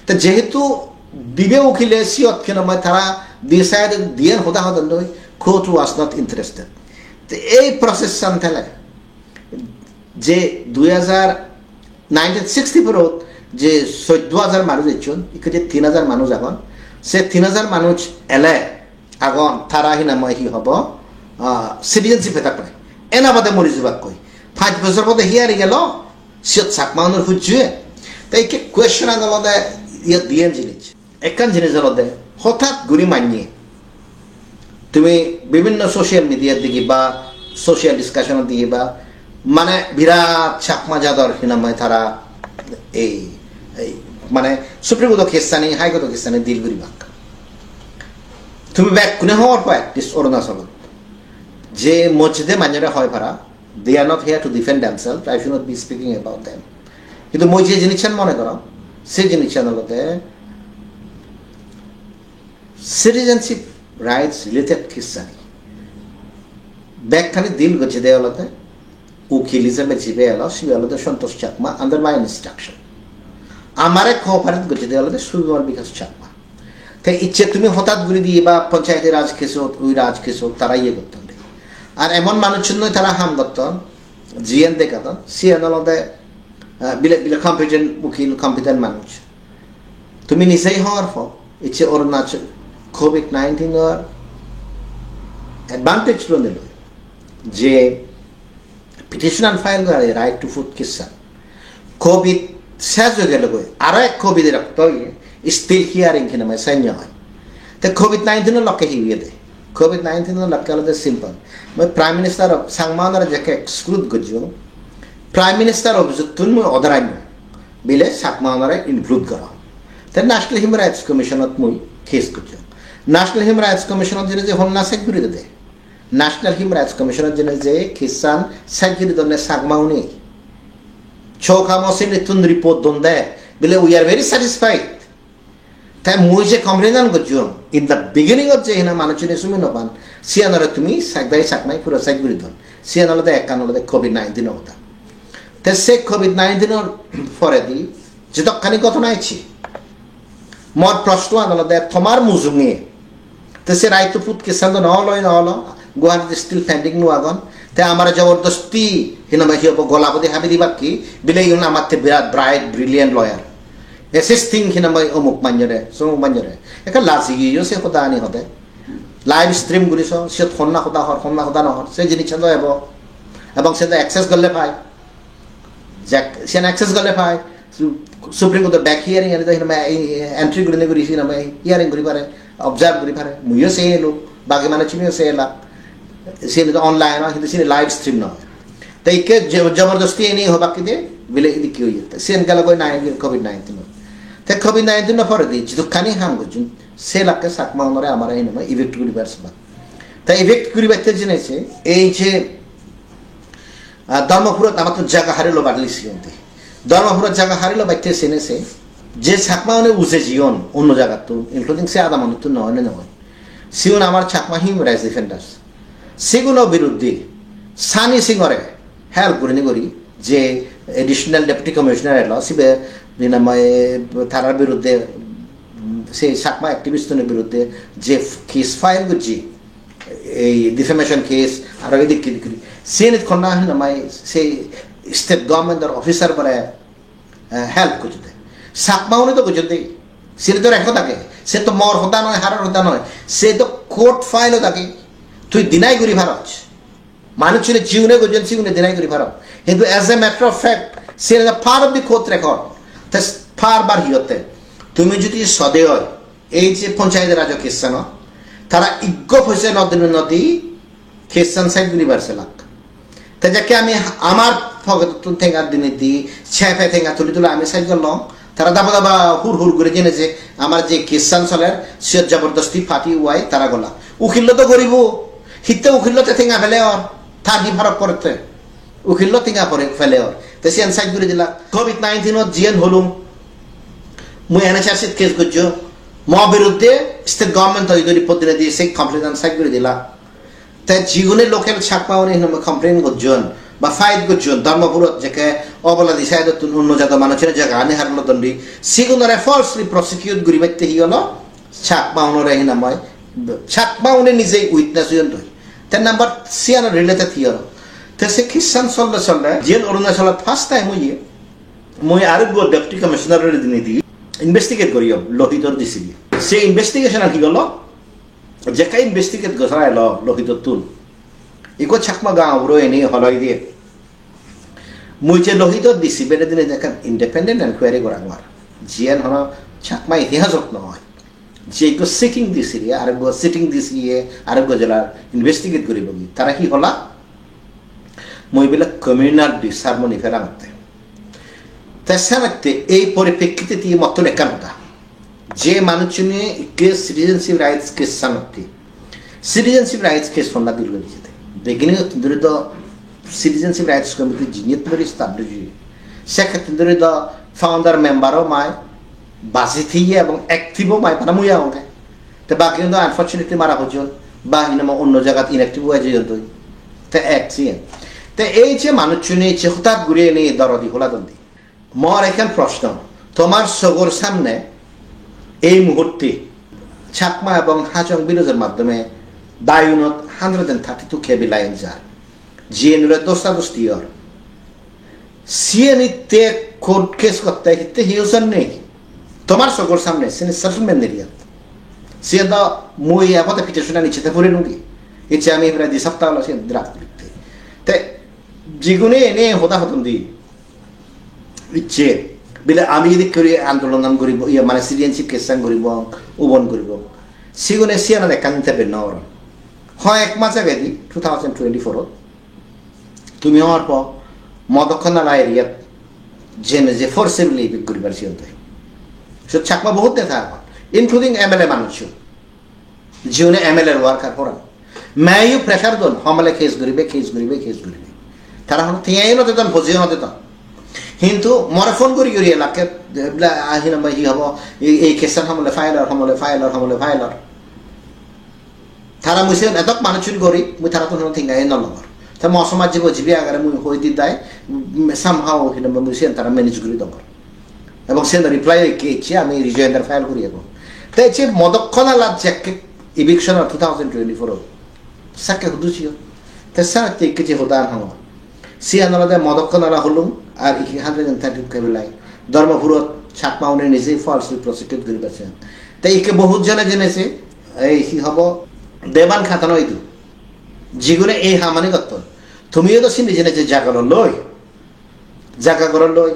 তা যেহেতু দিবে উকিলে সিয়ত কেন তারা decided দিয়ান হোদা হদা নয় কোর্ট ওয়াজ নট ইন্টারেস্টেড তো এই প্রসেস সান্থালে যে 1964 যে 14,000 মানুষ ইচ্ছুন ইকে যে 3,000 মানুষ এখন সে 3,000 মানুষ এলে আগন তারা হিনাময় হি হব সিটিজেনশিপ এটা করে এনা বাদে মরি যাবাক কই 5 বছর পরে হিয়ারি গেল সিয়ত সাকমাউনের হুজুয়ে তাই কি কোয়েশ্চন আনলদে ইয়া দিয়ান জিনিস একখান জিনিস হলদে হঠাৎ গুরি মানিয়ে তুমি বিভিন্ন সোশ্যাল মিডিয়ার দিকে বা সোশ্যাল ডিসকাশনের দিকে বা মানে বিরাট চাকমা যাদর হিনাময় তারা এই মানে সুপ্রিম কোর্ট খ্রিস্টানি হাইকোর্ট খ্রিস্টানি দিলগুড়ি বাক তুমি ব্যাক কোনে হওয়ার পর অরুণাচল যে মসজিদে মাঞ্জারে হয় ভাড়া they are not here to defend themselves I should not be speaking about them কিন্তু মই যে জিনিসটান মনে করো সেই জিনিসটান হলতে সিটিজেনশিপ রাইটস রিলেটেড খ্রিস্টানি ব্যাগখানি দিল গেছে দেয় হলতে উকিল হিসেবে জিবে এলো শিবে হলতে Santosh Chakma under my instruction আমারে কোঅপারেট গেছে দেয় হলতে সুবিমার বিকাশ চাকমা তাই ইচ্ছে তুমি হঠাৎ গুলি দিয়ে বা পঞ্চায়েতের রাজ কেসো ওই রাজ কেসো তারা ইয়ে করতেন আর এমন মানুষ নয় তারা হাম করতেন জিএন দেখাতেন সিএন হলতে বিলে বিলে কম্পিটেন্ট উকিল কম্পিটেন্ট মানুষ তুমি নিজেই হওয়ার পর ইচ্ছে অরুণাচল COVID-19 আর অ্যাডভান্টেজ লো নিল যে পিটিশন ফাইল করে right to food Kisan Covid শেষ হয়ে গেল আরো এক কোভিডের রক্ত স্টিল হিয়ারিং কিনা মানে সৈন্য হয় তো COVID-19 লক্ষ্যে হিয়ে দেয় COVID-19 লক্ষ্য হলো সিম্পল মই প্রাইম মিনিস্টার সাংমানার যাকে এক্সক্লুড করছো প্রাইম মিনিস্টার অভিযোগতুন মই অদরাইন বিলে সাকমানারে ইনক্লুড করা তাই ন্যাশনাল হিউম্যান রাইটস কমিশনত মই কেস করছো ন্যাশনাল হিউম্যান রাইটস কমিশনের জন্য যে হন্না সেক্যুরি দে ন্যাশনাল হিউম্যান রাইটস কমিশনের জন্য যে কিসান সেক্যুরি দনে সাগমাউনি চোখা মসিন তুন রিপোর্ট দন দে বিলে উই আর ভেরি স্যাটিসফাইড তাই মুই যে কমপ্লেন করছো ইন দ্য বিগিনিং অফ যে হিনা মানুষনে সুমি নপান সিয়ানরে তুমি সাগদাই সাকমাই পুরো সেক্যুরি দন সিয়ানলে একানলে COVID-19 হতা তে সে COVID-19 পরে দি যেতখানি ঘটনা আইছি মোর প্রশ্ন আনলদে তোমার মুজুঙে তো সে রাইট টু ফুড কিসান তো নহলো গুয়াহাটি স্টিল পেন্ডিং নো আগন তে আমার জবরদস্তি হিনামা হিয়ব গলাবদি হাবি দিবা কি বিলে ইউন আমাতে বিরাট ব্রাইট ব্রিলিয়ান্ট লয়ার এসিস্টিং হিনামা অমুক মাঞ্জরে সমুক মাঞ্জরে একা লাজি গিয়ে সে কথা আনি হতে লাইভ স্ট্রিম গুলিছ সে খন্না কথা হর খন্না কথা নহর সে জিনিস হব এবং সে অ্যাক্সেস করলে পায় সে অ্যাক্সেস করলে পায় সুপ্রিম কোর্ট ব্যাক হিয়ারিং এনে হিনামা এন্ট্রি করে নেগুরি হিনামা হিয়ারিং করি পারে অবজার্ভ করি পারে মুইও সে এলো বাকি মানে চিনিও সে এলা সে অনলাইন হয় কিন্তু সে লাইভ স্ট্রিম নয় তাই কে জবরদস্তি এনে হবা কি দে বিলে ইদি কি হইতে সেন গেল কই COVID-19 তে COVID-19 পরে দি যতখানি হাম গজুন সে লাকে সাকমা ওনরে আমার হিনামা ইভেক্ট করি পারছবা তাই ইভেক্ট করি বাইতে জেনেছে এই যে ধর্মপুরত আমার তো জায়গা হারিলো বাড়লিছি অন্তে ধর্মপুরত জায়গা হারিলো বাইতে সেনেছে যে ছাকমা মানে উজে জীবন অন্য জায়গা তো ইনক্লুডিং সে আদা মানুষ তো নয় নয় সিউন আমার ছাকমা হিউম্যান রাইটস ডিফেন্ডার্স সেগুলো বিরুদ্ধে সানি সিংরে হেল্প করি যে এডিশনাল ডেপুটি কমিশনার এলো সিবে নিনাময় তারার বিরুদ্ধে সেই সাকমা অ্যাক্টিভিস্টনের বিরুদ্ধে যে কেস ফাইল করছি এই ডিফেমেশন কেস আর এদিক করি সেনিত খন্না নিনাময় সেই স্টেট গভর্নমেন্টের অফিসার পরে হেল্প করছে সাকমাউনি তো করছে সে তো রেখো থাকে সে তো মর হতা নয় হারার হতা নয় সে তো কোর্ট ফাইলও থাকে তুই দিনাই করি ভারত মানুষ ছিল জিউনে করছেন জিউনে দিনাই করি ভারত কিন্তু as a matter of fact সে part of the court record ফার বার হিয়তে তুমি যদি সদে হয় এই যে পঞ্চায়েতের রাজ খ্রিস্টান তারা ইজ্ঞ হয়েছে নদী খ্রিস্টান সাইড ইউনিভার্সাল তা যাকে আমি আমার ভগতুন ঠেঙ্গার দিনে দিই ছেপে ঠেঙ্গা তুলি তুলে আমি সাইড করলাম তারা দাবা দাবা হুর হুর করে জেনেছে আমার যে খ্রিস্টান চলের সে জবরদস্তি ফাটি ওয়াই তারা গলা উকিল তো করিব হিতে উকিলতে ঠেঙ্গা ফেলে ওর তার কি ফারক করতে উকিল ঠেঙ্গা পরে ফেলে ওর তো সে সাইড করে দিলা কোভিড-19 জিএন হলুম মুই এনএচআরসি কেস করছো ম বিরুদ্ধে স্টেট গভর্নমেন্ট তৈরি প্রতিনিধি সেই কমপ্লেন সাইড করে দিলা তাই জীবনের লোকের ছাকমাওনি কমপ্লেন করছেন বা ফাইট করছেন ধর্মপুরত যেকে অবলা দিশায় অন্য জাত মানুষের জায়গা আনি হারলো দণ্ডি সিগুনরে ফলসলি প্রসিকিউট করি বাইতে হি হলো ছাকমাউনরে হিনাময় ছাকমাউনি নিজেই উইটনেস হইন তুই তার নাম্বার সিয়ান রিলেটেড হি হলো তো সে খ্রিস্টান চললে যেন অরুণাচলত ফার্স্ট টাইম মুই আরোগ্য ডেপুটি কমিশনারের দিনে দিই ইনভেস্টিগেট করি লোহিতর দিছি সেই ইনভেস্টিগেশন আর কি গেল যেকা ইনভেস্টিগেট গছাই ল লোহিতর তুল ইকো ছাকমা গাঁও এনে হলাই দিয়ে মুই যে লোহিতর দিছি বেড়ে দিনে দেখা ইন্ডিপেন্ডেন্ট এনকোয়ারি করা আমার জিয়ান হন ছাকমা ইতিহাসক নহয় যে ইকো সিটিং দিছি আরোগ্য সিটিং দিছি আরোগ্য জেলার ইনভেস্টিগেট করিব তারা কি হলা মই বিলাক কমিউনাল ডিসহারমনি ফেরাতে তাছাড়া এই পরিপ্রেক্ষিতে দিয়ে মতো একান্নতা যে মানুষজনে সিটিজেনশিপ রাইটস কেস সানতি সিটিজেনশিপ রাইটস কেস ফোনটা দিল দিতে beginning of the citizenship rights committee jinyet beri established সেক্ষেত্রে the founder member of my বাসিথিয়ে এবং অ্যাক্টিভও মাই পানা মুইয়া ওকে তো বাকি কিন্তু আনফরচুনেটলি মারা হচ্ছে বা হিনামা অন্য জায়গাতে ইনঅ্যাক্টিভ হয়ে যায় তো অ্যাক্সিয়েন তো এই যে মানুষজনে যে হঠাৎ ঘুরিয়ে নিয়ে দরদি হোলা দন্দি মর এখন প্রশ্ন তোমার সগর সামনে এই মুহূর্তে ছাকমা এবং হাজং বিরোধের মাধ্যমে দায়ুনত 132 কেবি লাইন যার জিএনরে দোস্তাদোস্তি আর সিএনইতে কোর্ট কেস করতে হিতে হিউজন নেই তোমার সগর সামনে সিনে সেটেলমেন্ট এরিয়া সিএন দা মুই আপতে পিটিশন নিচেতে পড়ে নুকি ইচ্ছে আমি প্রায় 2 সপ্তাহ হলো সিএন ড্রাফট লিখতে তে জিগুনে এনে হতা হতন দি ইচ্ছে বিলে আমি যদি করি আন্দোলন করিব ইয়া মানে সিটিজেনশিপ কেসান করিব উবন করিব সিগুনে সিয়ানা দেখান্তে বেনর হয় এক মাস আগে দি 2024 তুমি হওয়ার পর মদক্ষণালা এরিয়াত জেনে যে ফোর্সিবলি বিক্রি পারছি সে ছাকমা বহুত দেখা ইনক্লুডিং এমএলএ মানুষ জীবনে এমএলএ ওয়ার্কার করা মেয়ু প্রেশার দন হমলে কেস করিবে তারা হন তিয়াই নতে তন ভজিও নতে তন কিন্তু মরে ফোন করি এলাকে আহি নাম্বার হি হব এই কেসার হমলে ফাইলার তারা মুছে এতক মানুষ করি মুই তারা তো থিঙ্গাই নলগর তা মসমাজ জীব জীবী আগারে মুই হই দি দায় সামহাও হি নাম্বার মুছে তারা ম্যানেজ করি দঙ্গর এবং সে রিপ্লাই কেছি আমি রিজয়েন্ডার ফাইল করি এবং তাই যে মদক্ষণালা জ্যাকে ইভিকশন 2024 সাকে হুদুছিও তা সাকে কেছি হুদান হম সিয়ানলাদে মদক্ষণালা হলুম আর 132 কেবি লাইন ধর্মপুরত ছাকমাউনে নিজেই ফলসলি প্রসিকিউট করি পাচ্ছেন তাই একে বহুত জনে জেনেছে এই কি হব দেবান খাতানো এইটো যিগুনে এই হামানি করত তুমিও তো চিনি জেনেছে জাগা গড় লই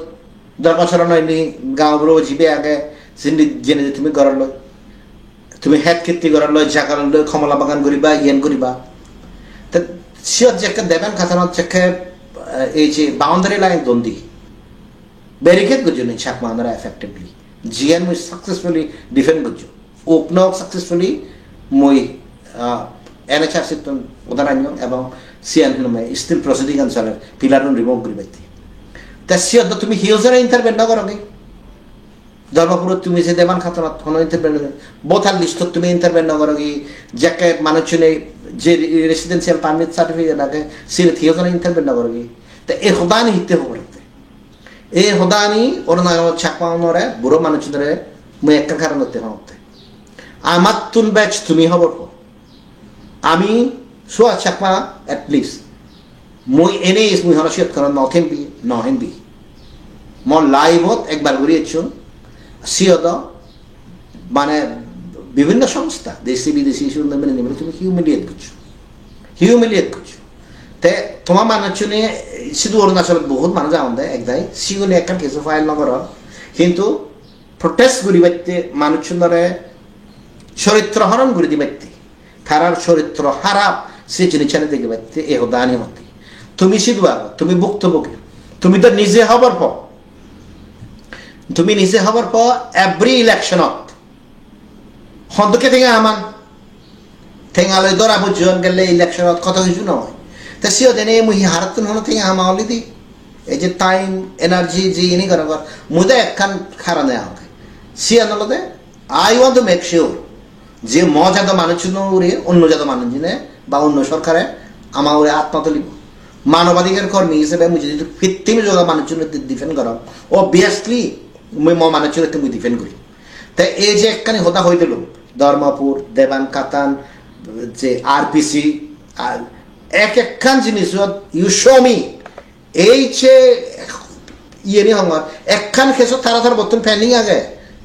10 বছর নইনি গাঁওগুলো জিবে আগে চিনি জেনে তুমি গড় লই তুমি হেড খেতি গড় লই জাগা লই কমলা বাগান করিবা ইয়েন করিবা তা সিয়ত যেকে দেবান খাতানো যেকে এই যে বাউন্ডারি লাইন দন্দি ব্যারিকেড করছো নি ছাকমা আমরা এফেক্টিভলি জিএন মুই সাকসেসফুলি ডিফেন্ড করছো ওপনাও সাকসেসফুলি মুই এনএচআরসি উদাহরণ এবং সিএন স্টিল প্রসিডিং আনসারের পিলারন রিমুভ করি পাইতে তা সিয়ত তুমি হিউজারে ইন্টারভেন না করো ধর্মপুরত তুমি যে দেবান খাতনত কোনো ইন্টারভেন বোথার লিস্টত তুমি ইন্টারভেন না করো যাকে মানুষ যে রেসিডেন্সিয়াল পারমিট সার্টিফিকেট আগে সিলে থিওজন ইন্টারভেন্ট না করবি তা এ হদানি হিতে হবরতে এ হদানি ওর না ছাকমাওনরে বুড়ো মানুষরে মুই একটা কারণ হতে হতে আমার তুন ব্যাচ তুমি হবর আমি সোয়া ছাকমা এট লিস্ট মই এনে মুই হনসিয়ত করেন নথেন বি নহেন বি মন লাইভত একবার ঘুরিয়েছ সিয়দ মানে বিভিন্ন সংস্থা দেশি বিদেশি সুন্দর মেনে নেবে তুমি হিউমিলিয়েট করছো তে তোমার মানুষ নিয়ে শুধু অরুণাচলত বহুত মানুষ আমাদের একদাই সিগুলি একটা কিছু ফাইল নগর কিন্তু প্রটেস্ট করি বাইতে মানুষরে চরিত্র হরণ করে দিবাইতে তারার চরিত্র হারাপ সে জিনিস দেখে বাইতে এ হদানি হতে তুমি শুধু তুমি ভুক্তভোগী তুমি তো নিজে হবার পর তুমি নিজে হবার পর এভরি ইলেকশনত হন্তকে থেকে আমান ঠেঙালয় ধরা বুঝন গেলে ইলেকশনত কত কিছু নয় তা সিও দেনে মুই হারাতুন হন থেকে আমা অলরেডি এই যে টাইম এনার্জি যে ইনি করা কর মুদে একখান খারা নেওয়া হবে সিয়া নলদে I want to make sure যে মজাদ মানুষ উড়ে অন্য জাত মানুষ জিনে বা অন্য সরকারে আমা উড়ে আত্মতলিব মানবাধিকার কর্মী হিসেবে মুই যদি কৃত্রিম যোগা মানুষজন ডিফেন্ড করা অবভিয়াসলি মুই মানুষজন মুই ডিফেন্ড করি তাই এই যে একখানি হতা হয়ে দিল ধর্মপুর দেবান কাতান যে আরপিসি আর এক একখান জিনিস ইউ শো মি এই যে ইয়ে নি হওয়ার একখান খেসো তারা তার বর্তমান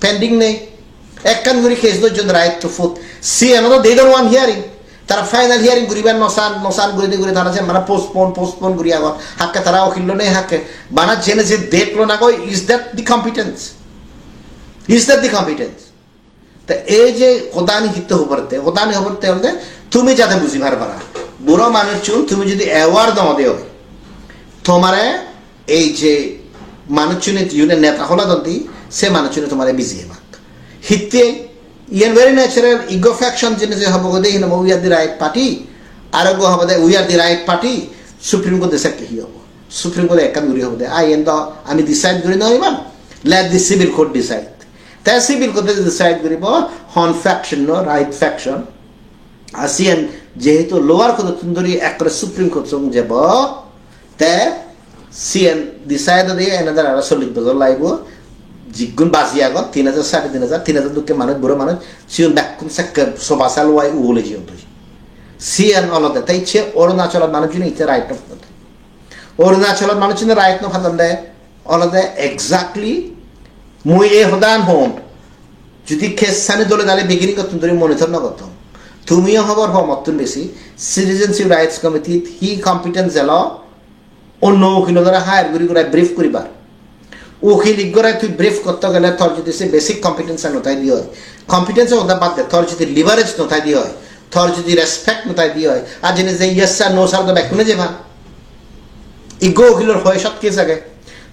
পেন্ডিং নেই একখান করে খেস জন্য রাইট টু ফুট সি another they don't want hearing তারা ফাইনাল হিয়ারিং করিবেন নসান করে তারা যে মানে পোস্টপোন করি আগত হাক্কে তারা অখিল্য নেই হাক্কে বানা জেনে যে দেখলো না go is that the competence তা এই যে হদানি হিত হবরতে হলে তুমি যাতে বুঝিবার পারা বুড়ো মানুষ চুন তুমি যদি অ্যাওয়ার্ড দাও দেও তোমারে এই যে মানুষ চুনে নেতা হলা দন্তি সে মানুষ চুনে তোমারে বিজি হেবাক হিতে ইয়ান ভেরি ন্যাচারাল ইগো ফ্যাকশন জিনিস হব গদে হিন we are the right party আর গো হবে we are the right party supreme court দেশে কি হব সুপ্রিম কোর্ট একান গুরি হবে আই এন দা আমি ডিসাইড করি না ইমান let the civil court decide তাই সিভিল কোর্টে ডিসাইড করিব হন ফ্যাকশন নো রাইট ফ্যাকশন আসিয়ান যেহেতু লোয়ার কোর্ট তুন্দরি একরে সুপ্রিম কোর্ট সঙ্গে যাব তে সিএন ডিসাইড দিয়ে এনাদার আর সলিড বজর লাইব জিগুন বাজি আগত 3000 3500 দুকে মানুষ বুড়ো মানুষ সিওন ব্যাকুন সাক সবা সালওয়াই উলে জিও তুই সিএন অলদে তাই ছে অরুণাচলের মানুষজন ইতে রাইট অফ অরুণাচলের মানুষজন রাইট ন ফাদন্দে অলদে এক্স্যাক্টলি মুই এ হদান হন যদি খেসানি দলে দালে বিগিনি করতুন তুমি মনিটর না করতাম তুমিও হবার মতন বেশি সিটিজেনশিপ রাইটস কমিটি হি কম্পিটেন্স এল অন্য উকিল ধরে হায়ার করে ব্রিফ করিবার উকিল ইগরাই তুই ব্রিফ করতে গেলে তোর যদি সে বেসিক কম্পিটেন্স নতাই দিয়ে হয় কম্পিটেন্স ওদা বাদ দে তোর যদি লিভারেজ নতাই দিয়ে হয় তোর যদি রেসপেক্ট নতাই দিয়ে হয় আর জিনিস যে ইয়েস স্যার নো স্যার তো ব্যাকুনে যাবা ইগো উকিলের হয় সব কেস আগে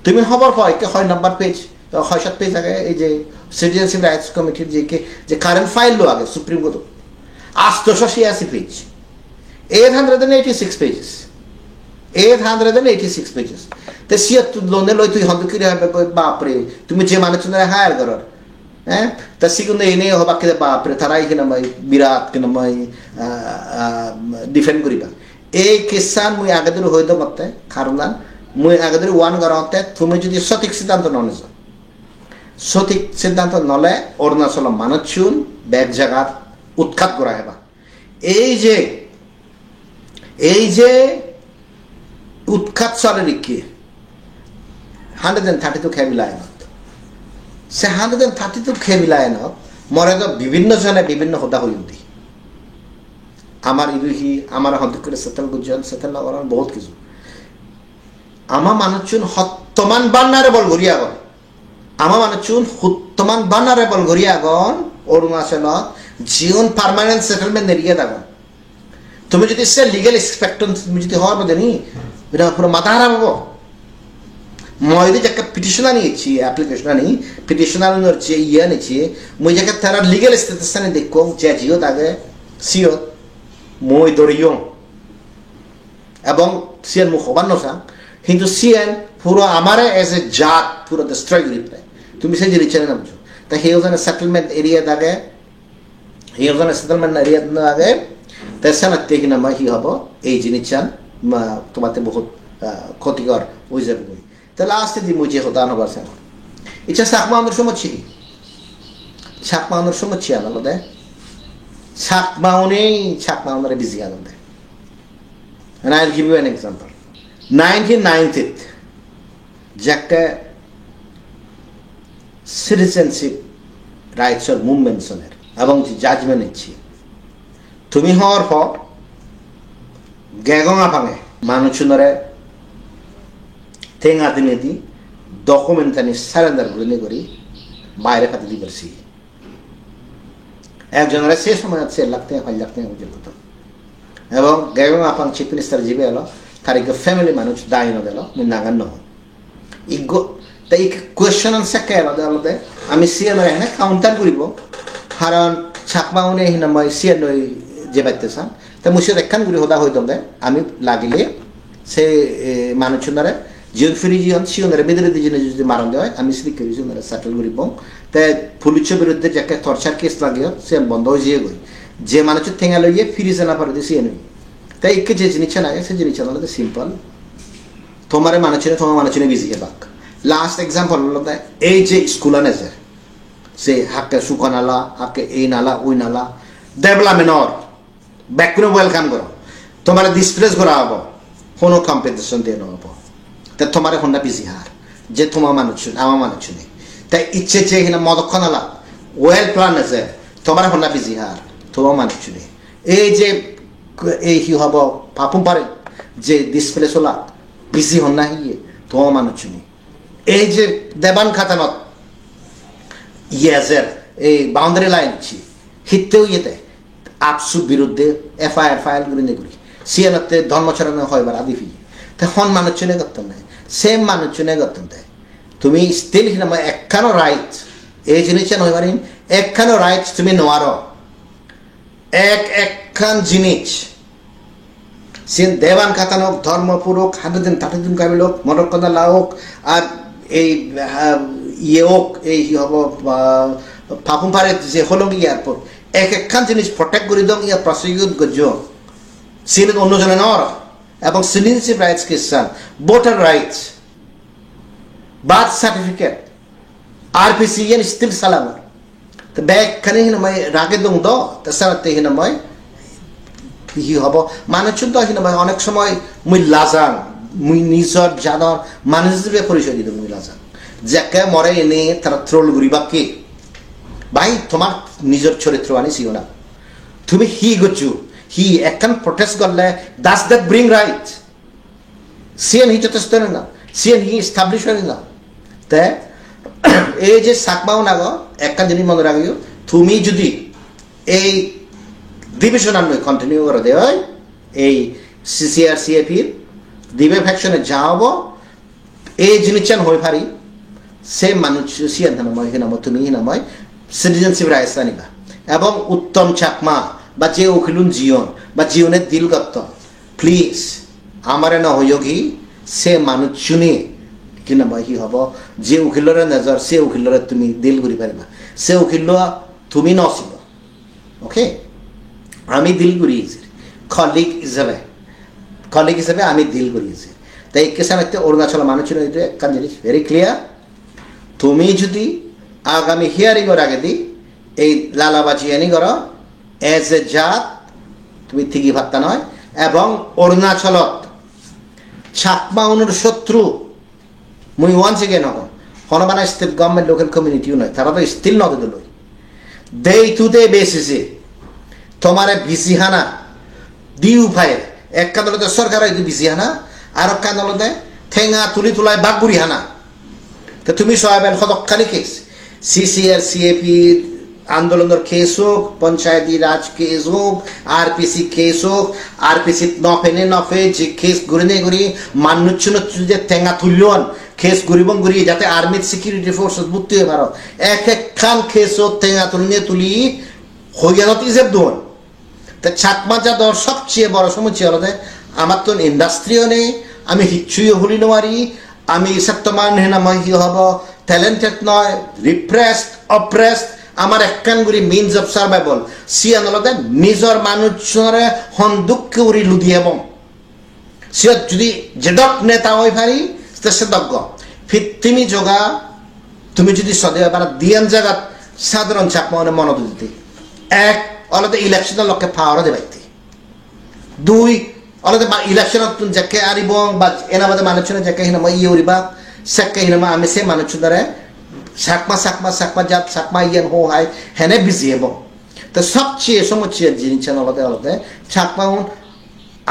তুমি হবার হয় কে হয় নাম্বার পেজ হয় সাত পেজ আগে এই যে সিটিজেনশিপ রাইটস কমিটির যে কারেন্ট ফাইল লো আগে supreme court 886 page 886 pages 886 pages তে সিয়া তুই লোনে লই তুই হন্দ কিরে হবে বাপরে তুমি যে মানুষ না হায়ার করর হ্যাঁ তা সিগুন এনে হবা কে বাপরে তারাই কিনা মাই বিরাট কিনা মাই ডিফেন্ড করিবা এই কিসান মুই আগে ধরে হইতো মতে কারণ মুই আগে ধরে ওয়ান গরাতে তুমি যদি সঠিক সিদ্ধান্ত ননে সঠিক সিদ্ধান্ত নলে অরুণাচল মানুষজন ব্যাগ জায়গা উৎখাত করা হেবা এই যে উৎখাত চলে লিখি 132 খেবিলায়নত সে 132 খেবিলায়নত মরে তো বিভিন্ন জনে বিভিন্ন হতা হই উঠি আমার ইলুহি আমার হন্দ করে সেটেল গুজন সেটেল করার বহুত কিছু আমার মানুষজন হত্তমান বান্নারে বল ঘুরিয়া গন আমার মানুষজন হত্তমান বান্নারে বল ঘুরিয়া গন অরুণাচলত জীবন পার্মানেন্ট সেটেলমেন্ট এরিয়া থাকো তুমি যদি সে লিগেল এক্সপেক্টেন্স তুমি যদি হওয়ার মধ্যে নি এটা পুরো মাথা হারাবো মই যদি একটা পিটিশন আনিয়েছি অ্যাপ্লিকেশন আনি পিটিশন আনানোর যে ইয়ে আনিয়েছি মই যাকে তারা লিগেল স্ট্যাটাস আনি দেখো যে জিও তাকে সিও মই দরিও এবং সিএন মুখ হবার নসা কিন্তু সিএন পুরো আমারে এজ এ জাত পুরো ডিস্ট্রয় করি তুমি সেই জিনিস না বুঝো তা হি ওয়াজ এন সেটেলমেন্ট এরিয়া থাকে হি ওয়াজ এন সেটেলমেন্ট এরিয়া আগে তেসানাতে কিনা মই হি হব এই জিনিস চান তোমাতে বহুত ক্ষতিকর হয়ে যাবে তা লাস্টে দি মুই যে হতান হবার চান ইচ্ছা সাকমাউনের সময় ছি সাকমাউনের সময় ছি আলাদা সাকমাউনের বিজি আলাদা and I'll give you an example 1990 যাকে সিটিজেনশিপ রাইটসের মুভমেন্টসনের এবং যে জাজমেন্ট নিচ্ছি তুমি হওয়ার পর গেগঙা ভাঙে মানুষজনরে তেঙা দিনে দি ডকুমেন্টানি সারেন্ডার করি বাইরে খাতে দি পারছি একজনের সে সময় 4 লাখ টাকা 5 লাখ টাকা পর্যন্ত এবং গেগঙা ভাঙ চিফ মিনিস্টার জিবে এলো তার ফ্যামিলি মানুষ দায়ন দিল নাগান নহ ইগো তাই কোয়েশ্চন আনসার কে আলাদা আমি সিএনআর এখানে কাউন্টার করিব কারণ ছাকমাউনে হিনা মই সিএনআই যে বাইতেছান তা মুসে দেখান করি হদা হইতাম দে আমি লাগিলে সে মানুষজনরে জীবন ফিরি জীবন সিওনরে বেদরে দিজনে যদি মারণ দেয় আমি স্লিক করি জনরে সেটেল করিব তাই পুলিশ বিরুদ্ধে যাকে টর্চার কেস লাগিও সে বন্ধ হয়ে যেয়ে গই যে মানুষ ঠেঙা লইয়ে ফিরিছে না পারে সিএনআই তাই একে যে জিনিস লাগে সে জিনিস আলাদা সিম্পল তোমার মানুষজনে বিজি বাক লাস্ট এক্সাম্পল হলো এই যে স্কুল আনেছে সে হাকে সুকা নালা হাকে এই নালা ওই নালা ডেভেলপমেন্টর ব্যাকগ্রাউন্ড ওয়েলকাম করো তোমার ডিসপ্লেস করা হবো কোনো কম্পিটিশন দিয়ে নহব তা তোমার হন্ডা বিজি হার যে তোমার মানুষ আমার মানুষ নেই তাই ইচ্ছে যে এখানে মদক্ষণ নালা ওয়েল প্ল্যান আছে তোমার হন্ডা বিজি হার তোমার মানুষ নেই এই যে এই কি হব পাপুম পারে যে ডিসপ্লেস হলা বিজি হন না হিয়ে তোমার মানুষ নেই এই যে দেবান খাতানত ইয়াজের এই বাউন্ডারি লাইন ছি হিতেও ইয়েতে আপসুর বিরুদ্ধে এফআইআর ফাইল করে নেগুলি সিএনতে ধর্মচরণ হয়বার আদি ফি তা হন মানুষ চুনে করতাম না সেম মানুষ চুনে করতাম তাই তুমি স্টিল হিনা একখানো রাইট এই জিনিসটা নয় পারিন একখানো রাইট তুমি নোয়ারো একখান জিনিস সে দেবান খাতান হোক ধর্মপুর হোক 130 কাবিল হোক মটরকন্দা হোক আর এই ইয়ে হোক এই হব ফাফুম পারে যে হলো এয়ারপোর্ট একখান জিনিস প্রটেক্ট করে দম ইয়া প্রসিকিউট গজ সিনে অন্যজনে নর এবং সিটিজেনশিপ রাইটস কিসান voter rights birth certificate RPC ইয়ান স্টিল সালামার তো ব্যাগ খানে হিনামাই রাগে দং দ তাছাড়া হিনামাই হি হব মানুষ তো হিনামাই অনেক সময় মুই লাজান মুই নিজর জানর মানুষের পরিচয় দিত মুই লাজান যাকে মরে এনে তারা থ্রোল ঘুরিবা কে ভাই তোমার নিজের চরিত্র আনিসিও না তুমি হি গচ্ছু হি একখান প্রটেস্ট করলে দাস দ্যাট ব্রিং রাইট সিএন হি যথেষ্ট না সিএন হি এস্টাবলিশ হয় না তাই এই যে সাকমাও না গো একখান জিনিস মনে রাখিও তুমি যদি এই ডিভিশন আনবে কন্টিনিউ করে দেওয়া এই সিসিআর সিএপির দিবে ফ্যাকশনে যাওয়াবো এই জিনিস হয়ে পারি সে মানুষ সিয়ান নাময় হিনাময় তুমি হিনাময় সিটিজেনশিপ রাইটস আনিবা এবং উত্তম চাকমা বা যে উখিলুন জীবন বা জীবনের দিল করত প্লিজ আমারে নহযোগী সে মানুষ শুনে কিনাময় হি হব যে উখিলরে নজর সে উখিলরে তুমি দিল করি পারিবা সে উখিল তুমি নছিল ওকে আমি দিল করিয়েছি কলিগ হিসাবে আমি দিল করিয়েছি তাই একে সামনে অরুণাচল মানুষ একখান জিনিস ভেরি ক্লিয়ার তুমি যদি আগামী হিয়ারিংয়ের আগে দি এই লালাবাজি এনি করো এজ এ জাত তুমি ঠিকই ভাবতা নয় এবং অরুণাচলত ছাকমাউনের শত্রু মুই ওয়ান্স এগেন হব হনবানা স্টেট গভর্নমেন্ট লোকাল কমিউনিটিও নয় তারা তো স্টিল নদে দিল দে টু দে বেসিসে তোমারে বিসিহানা দি উপায়ে এক কাদলতে সরকার বিসিহানা আর এক কাদলতে ঠেঙা তুলি তুলায় বাগুড়ি হানা তো তুমি সহাবেন সদকালি কেস সিসিআর সিএপির আন্দোলনের কেস হোক পঞ্চায়েতি রাজ কেস হোক আরপিসি কেস হোক আরপিসি নফে যে কেস ঘুরে ঘুরি মানুষ যে ঠেঙা তুলন কেস ঘুরি যাতে আর্মির সিকিউরিটি ফোর্স বুঝতে হয়ে পারো একখান কেস হোক ঠেঙা তুলি হইয়া ইজেব দোন তা ছাকমা যাদর সবচেয়ে বড় সমস্যা হলো আমার তো ইন্ডাস্ট্রিও নেই আমি হিচ্ছুই হলি নোয়ারি আমি সত্যমান হেনা মহি হব ট্যালেন্টেড নয় রিপ্রেসড অপ্রেসড আমার একখান গুড়ি মিনস অফ সার্ভাইভাল সিয়ান হলতে নিজর মানুষরে হন দুঃখ উড়ি লুদি এবং সিয়ত যদি যেডক নেতা হই পারি সে দজ্ঞ ফিত্তিমি যোগা তুমি যদি সদে বারা দিয়ান জায়গা সাধারণ চাকমা মনত দিতে এক অলতে ইলেকশনের লক্ষ্যে পাওয়ার দেবাইতে দুই অলতে ইলেকশনত যাকে আরিব বা এনাবাদে মানুষজনে যাকে হিনামা ইয়ে উড়িবা সাক্কে হিনামা আমি সে মানুষজনে সাকমা জাত সাকমা ইয়ান হো হাই হেনে বিজি এবং তো সবচেয়ে সমস্যা জিনিস অলতে সাকমা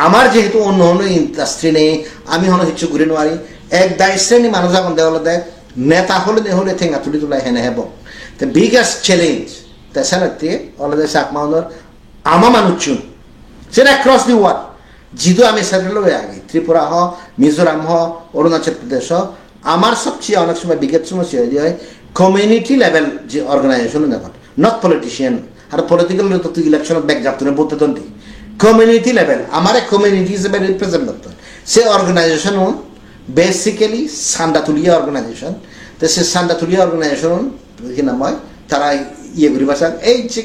আমার যেহেতু অন্য অন্য ইন্ডাস্ট্রি নেই আমি হলো কিছু ঘুরে নোয়ারি এক দায় শ্রেণী মানুষ এখন দেওয়ালতে নেতা হলে হলে ঠেঙ্গা তুলি তোলা হেনে হেব the biggest challenge the sanate all the sakmaunor ama manuchun sen across the world jidu ami settle hoye agi tripura ho mizoram ho arunachal pradesh ho amar সবচেয়ে অনেক সময় বিগত সমস্যা হয়ে যায় কমিউনিটি লেভেল যে অর্গানাইজেশন দেখুন নট পলিটিশিয়ান আর পলিটিক্যাল তো ইলেকশন ব্যাক যাতে বলতে দন্ডি কমিউনিটি লেভেল আমার কমিউনিটি হিসেবে রিপ্রেজেন্ট করতে সে অর্গানাইজেশন বেসিক্যালি সান্দাতুলিয়া অর্গানাইজেশন তো সে সান্দাতুলিয়া অর্গানাইজেশন কি নাম হয় তারা ইয়ে করি বাসা এই যে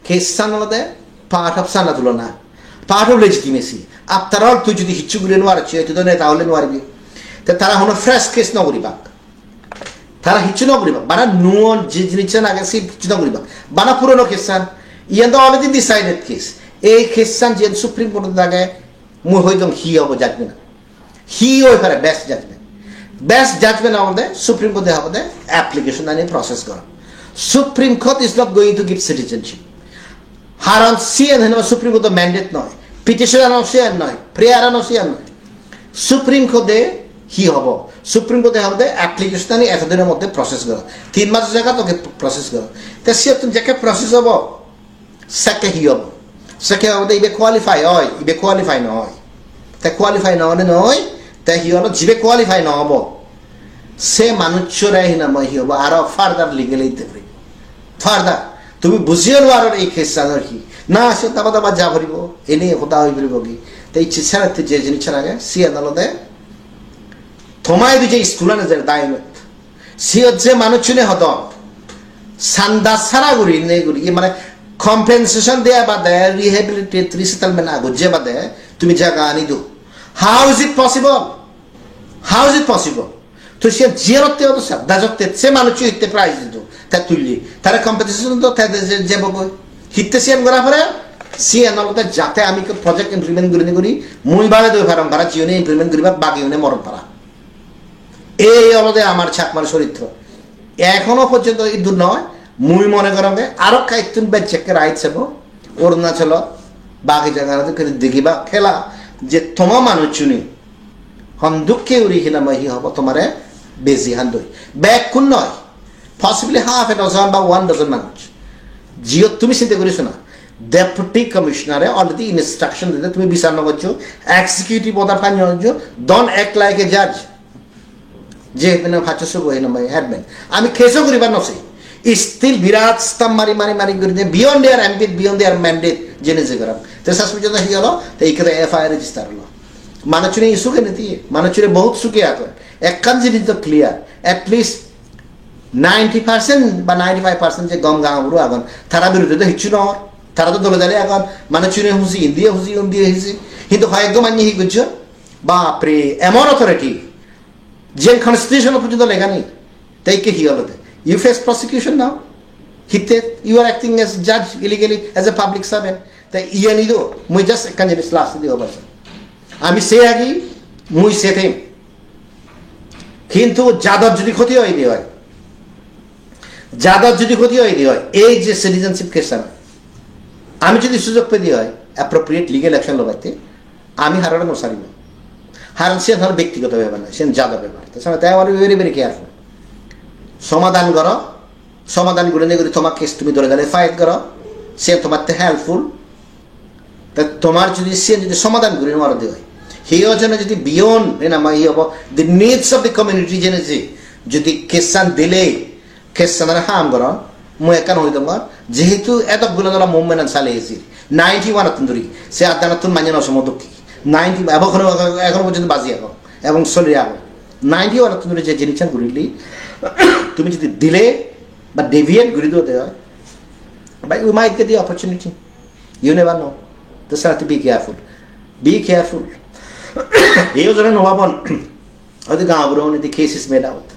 খ্রিস্টান হলে পার্ট অফ সান্দাতুলো না part of legitimacy after all তুই যদি হিচ্ছু গুলি নোয়ার তুই তো নেতা হলে নোয়ারবি তারা হলো ফ্রেশ কেস নগরিবা তারা হিচ্ছু নগরিবা বানা নুয়ন যে জিনিস আগে সে হিচ্ছু নগরিবা বানা পুরনো খ্রিস্টান ইয়ান তো অলরেডি ডিসাইডেড কেস এই খ্রিস্টান যে সুপ্রিম কোর্টের দাগে মুই হইতম হি হব জাজমেন্ট হি হয়ে পারে বেস্ট জাজমেন্ট আমাদের সুপ্রিম কোর্টে আমাদের অ্যাপ্লিকেশন আনি প্রসেস করা supreme court is not going to give citizenship Haran CN হেন সুপ্রিম কোর্ট ম্যান্ডেট নয় পিটিশন আনো সিএন নয় প্রেয়ার আনো সিএন নয় সুপ্রিম কোর্টে হি হব সুপ্রিম কোর্টে হবে অ্যাপ্লিকেশন আনি এতদিনের মধ্যে প্রসেস করা 3 মাসের জায়গা তোকে প্রসেস করা তা সে যাকে প্রসেস হব সাকে হি হব সাকে হবে ইবে কোয়ালিফাই হয় ইবে কোয়ালিফাই নয় তা কোয়ালিফাই নয় তা হি হলো জিবে কোয়ালিফাই নহব সে মানুষরা হি নাম হি হব আরো ফার্দার লিগেল হইতে পারি ফার্দার তুমি বুঝিয়ে লো আর এই খ্রিস্টানের কি না সে দাবা যা ভরিব এনে হতা হয়ে ভরিব কি তাই ইচ্ছা যে জিনিস আগে সি আদালতে থমাই যে স্কুলানে যে দায়মত সি হচ্ছে মানুষজনে হত সান্দা সারা গুড়ি নেই গুড়ি মানে কম্পেনসেশন দেয়া বাদে রিহেবিলিটেট রিসেটেলমেন্ট আগো যে বাদে তুমি জায়গা আনি দো হাউ ইজ ইট পসিবল তো সে জিয়ারতে হতো স্যার দাজতে সে মানুষ হিতে প্রাইজ দিত তা তুললি তারা কম্পিটিশন তো যে বকো হিতে সিএম করা পরে সিএন অলতে যাতে আমি প্রজেক্ট ইমপ্লিমেন্ট করি মুই বাড়ে দই ফারাম পারা জিওনে ইমপ্লিমেন্ট করিবা বাকি হনে মরণ পারা এই অলতে আমার ছাকমার চরিত্র এখনো পর্যন্ত এই দূর নয় মুই মনে করাবে আরো কাইতুন বেচেকে রাইট যাব অরুণাচল বাকি জায়গাতে দেখিবা খেলা যে তোমার মানুষ চুনি হন দুঃখে উড়ি হিনা মাহি হব তোমারে বেজি হান দই ব্যাগ কোন নয় পসিবলি হাফ এ ডজন বা 1 ডজন মানুষ জিও তুমি চিন্তা করিস না ডেপুটি কমিশনারে অলরেডি ইনস্ট্রাকশন দিতে তুমি বিচার না করছো এক্সিকিউটিভ অর্ডার ফাইন করছো ডোন্ট অ্যাক্ট লাইক এ জাজ যে ফাচসো গই না হেডম্যান আমি খেসো করিবার নছে স্টিল বিরাট স্টাম মারি করে বিয়ন্ড দেয়ার এমপিট বিয়ন্ড দেয়ার ম্যান্ডেট জেনে যে করাম তো সাসপেনশন হয়ে গেল তো এই করে এফআইআর রেজিস্টার হলো মানুষের ইস্যুকে নিতে মানুষের বহুত সুখে এখন একখান জিনিস তো ক্লিয়ার অ্যাটলিস্ট 90% বা 95% যে গম গাঁওগুলো এখন তারা বিরুদ্ধে তো হিচ্ছু নয় তারা তো দলে দলে এখন মানুষের হুঁসি ইন্দিয়ে হুঁসি কিন্তু হয় একদম মানিয়ে হি করছো বাপরে এমন অথরিটি যে কনস্টিটিউশন পর্যন্ত লেখা নেই তাই কে হি হলো ইউ ফেস প্রসিকিউশন নাও হিতে ইউ আর অ্যাক্টিং এজ জাজ illegally as a public servant তাই ইয়ে নিদ মুই জাস্ট একখান জিনিস লাস্ট দিব পারছি আমি সে আগি মুই সে থেম কিন্তু যাদব যদি ক্ষতি হয় এই যে সিটিজেনশিপ কেস আমি যদি সুযোগ পেয়ে দিয়ে হয় অ্যাপ্রোপ্রিয়েট লিগেল অ্যাকশন লগাইতে আমি হারানো মশারি না হারান সে ধর ব্যক্তিগত ব্যাপার না সে যাদব ব্যাপার তাই আমার ভেরি ভেরি কেয়ারফুল সমাধান করে নিয়ে তোমার কেস তুমি ধরে গেলে ফাইট করো সে তোমার হেল্পফুল তা তোমার যদি সে যদি সমাধান করে নেওয়ার দিয়ে হয় হিও যেন যদি বিয়ন্ড ই হব দি নিডস অফ দি কমিউনিটি জেনেছি যদি কেসান দিলে কেসানের হাম কর মই একান হই তোমার যেহেতু এতগুলো ধরা মুভমেন্ট চালিয়েছি 91 ধরি সে আদানত মানিয়ে অসমদক্ষী 90 এখন পর্যন্ত বাজি এখন এবং চলে আগে 91 ধরে যে জিনিস ঘুরিলি তুমি যদি দিলে বা ডেভিয়েট ঘুরি দিতে হয়, but we might get the opportunity, you never know. That's why to be careful. Be careful. এই জন্য নবাবন হয়তো গাঁবরণ দি কেসেস মেড আউট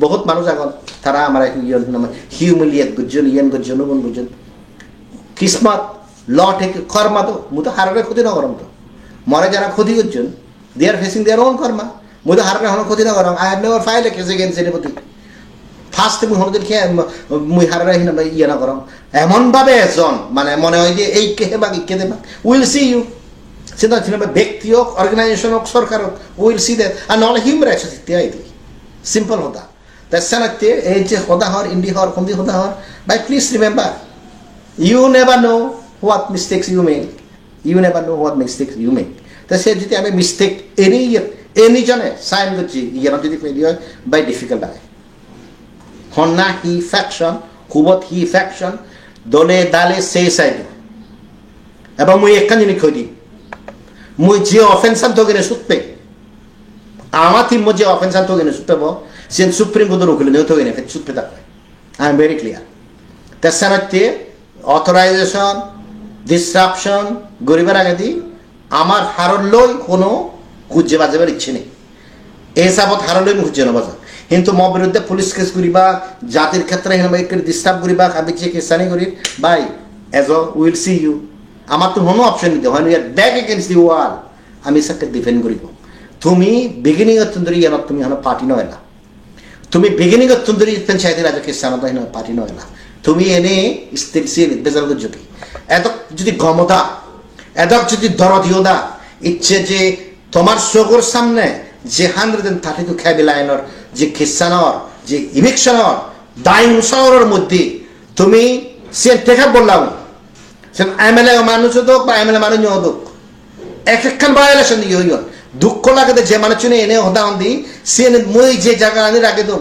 বহুত মানুষ এখন তারা আমার হিউমিলিয়েট গুজন ইয়েন গুজন নুগুন গুজন কিসমত ল থেকে কর্মা তো মু তো হারারে ক্ষতি না করম তো মরে যারা ক্ষতি করছেন দে আর ফেসিং দেয়ার ওন কর্মা মু তো হারারে হন ক্ষতি না করম I have never file a case against anybody first মুই হনদের খেয়ে মুই হারারে হিনা ইয়ে না করম এমন ভাবে এজন মানে মনে হয় যে এই কে বা কে দেবা উইল সি ইউ সেটা ছিল ব্যক্তি হোক অর্গানাইজেশন হোক সরকার হোক উইল সি দ্যাট আর নহলে হিউম্যান রাইটস ইত্যাদি সিম্পল হতা তার সানাতে এই যে হদা হর ইন্ডি হর কমদি হদা হর বাই please remember you never know what mistakes you make you never know what mistakes you make তা সে যদি আমি মিস্টেক এনি জনে সাইন করছি ইয়ার যদি ফেলি হয় বাই ডিফিকাল্ট হয় হন্না হি ফ্যাকশন হুবত হি ফ্যাকশন দলে দালে সেই সাইডে এবং মুই একখান জিনিস কই দিই মুই যে অফেন্সান তোগেনে সুতপে আমার তিন যে অফেন্সান তোগেনে সুতপে সে সুপ্রিম কোর্টের উকিল নেই তোগেনে সুতপে থাকবে আই এম ভেরি ক্লিয়ার তার সাথে অথরাইজেশন ডিসরাপশন গরিবের আগে দিই আমার হারলই কোনো খুঁজে বাজাবার ইচ্ছে নেই এই হিসাবত হারলই আমি খুঁজে নেবা কিন্তু মো বিরুদ্ধে পুলিশ কেস করিবা জাতির ক্ষেত্রে ডিস্টার্ব করিবা আমি যে কেসানি করি বাই এজ অ উইল সি ইউ আমার তো কোনো অপশন নিতে হয় ব্যাক এগেন্স্ট দি ওয়াল আমি সাকে ডিফেন্ড করিব তুমি বিগিনিং অত্যন্তরি ইয়ানত তুমি হলো পার্টি নয় না তুমি বিগিনিং অত্যন্তরি ইতেন চাইতে রাজা কেসানো তাই নয় পার্টি নয় না তুমি এনে স্থিরশীল বেজাল যদি এত যদি ক্ষমতা এত যদি দরদিয়দা ইচ্ছে যে তোমার চোখের সামনে যে 132 খেবি লাইনের যে খিসানোর যে ইভিকশনের ডাইনোসরের মধ্যে তুমি সে টেকা বললাম সে এমএলএ মানুষ হোক বা এমএলএ মানুষ হোক এক একখান ভায়োলেশন দিয়ে হইল দুঃখ লাগে যে মানুষ এনে হতা হন্দি সে মই যে জায়গা আনি রাখে তো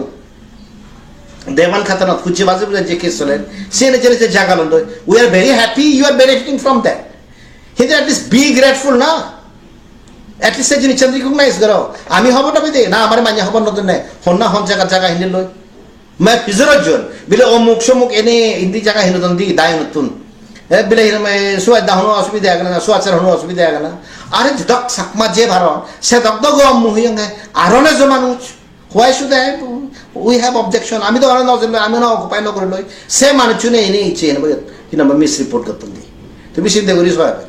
দেওয়ান খাতানত খুঁজে বাজে বুঝে যে কেস চলেন সে জেনে যে জায়গা লন্ড we are very happy you are benefiting from that কিন্তু অ্যাটলিস্ট বি গ্রেটফুল না অ্যাটলিস্ট সেই জিনিস রিকগনাইজ করো আমি হবটা বিদে না আমার মান্য হব নতুন নাই হন্না হন জায়গা হিন্দে লই मैं पिजर जन बिले अमुक समुक एने हिंदी जगह हिनो दंदी दाय नतुन ए बिले हिनो मैं सुआ दाहनो असुविधा आगना सुआ चर हनो असुविधा आगना अरे दक सकमा जे भारो से दक दग मुहियंगे आरोने जमानुच why should I we have objection आमी तो आरो नजर आमी ना ऑक्युपाई न करलोय से मानुचुने एने इचे न हिनो मिस रिपोर्ट करतंदी তুমি চিন্তা করি সহায়বে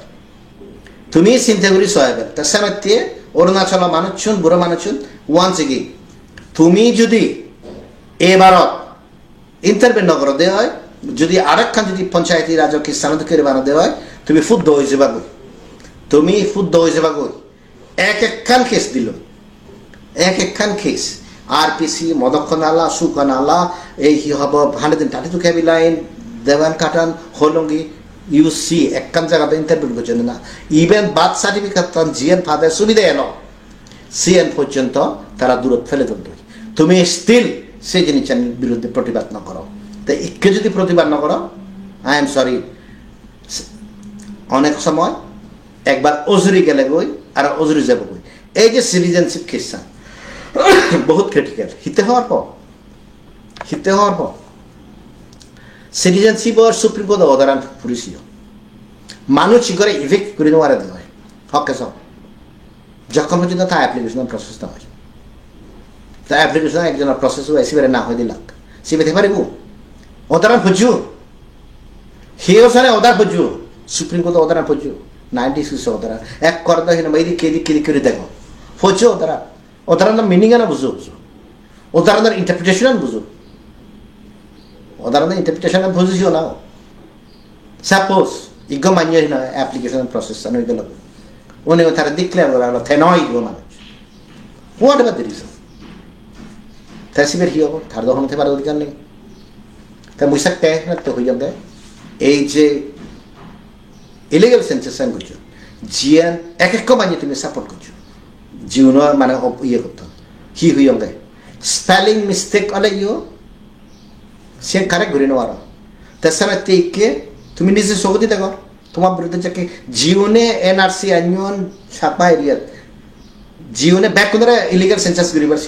তুমি চিন্তা করি সহায়বে তার সাথে অরুণাচল মানুষজন বুড়ো মানুষজন ওয়ান্স এগেইন তুমি যদি এবারত ইন্টারভেন নগর দেওয়া হয় যদি আরেকখান যদি পঞ্চায়েতি রাজকে স্থানান্তরিত বানা দেওয়া হয় তুমি ফুদ্ধ হয়ে যাবা গই তুমি ফুদ্ধ হয়ে যাবা গই এক একখান কেস দিল এক একখান কেস আরপিসি মদক্ষনালা সুকনালা এই হব 132 কেবি লাইন দেওয়ান কাটান হলঙ্গি ইউ সি একখান জায়গাতে ইন্টারভিউ করছেন না even birth certificate GN father সুবিধা এলো সিএন পর্যন্ত তারা দূরত ফেলে দিল তুমি স্টিল সেই জিনিসের বিরুদ্ধে প্রতিবাদ না করো তো একে যদি প্রতিবাদ না করো আই এম সরি অনেক সময় একবার অজুরি গেলে গই আর অজুরি যাব গই এই যে সিটিজেনশিপ কেসটা বহুত ক্রিটিক্যাল হিতে হওয়ার পর সিটিজেনশিপ আর সুপ্রিম কোর্ট অদারান পুলিশিও মানুষ করে ইভেক্ট করে নেওয়ার দেয় হকে সব যখন পর্যন্ত তা অ্যাপ্লিকেশন প্রসেস না হয় তা অ্যাপ্লিকেশন একজনের প্রসেস এসিবারে না হয়ে দিলাক সে বেঁধে পারিব অদারান খুঁজু সেও সারে অদার খুঁজু সুপ্রিম কোর্ট অদারান খুঁজু 96 অদারান এক করতে হিন বাইদি কেদি করে দেখো খুঁজু অদারান মিনিং না বুঝো অদারান ইন্টারপ্রিটেশন বুঝো অদারান ইন্টারপ্রিটেশন বুঝিও না সাপোজ ইগো মান্য হিন অ্যাপ্লিকেশন প্রসেস নই গেল উনি তার ডিক্লেয়ার করা থেনয় ইগো মানুষ হোয়াট এভার দ্য রিজন তহসিবের কি হবো তার দখল হতে পারার অধিকার নেই তা মুসাক তো হয়ে যাবে এই যে ইলিগাল সেন্সেশন করছো জিয়ান এক এক বানিয়ে তুমি সাপোর্ট করছো জীবন মানে ইয়ে করতো কি হয়ে যাবে স্পেলিং মিস্টেক হলে ইও সে কারেক্ট ঘুরে নেওয়ার তার সাথে তুমি নিজে সগতি দেখো তোমার বিরুদ্ধে যাকে জীবনে এনআরসি আইন ছাপা এরিয়াত জীবনে ব্যাক করে ইলিগাল সেন্সাস করিবার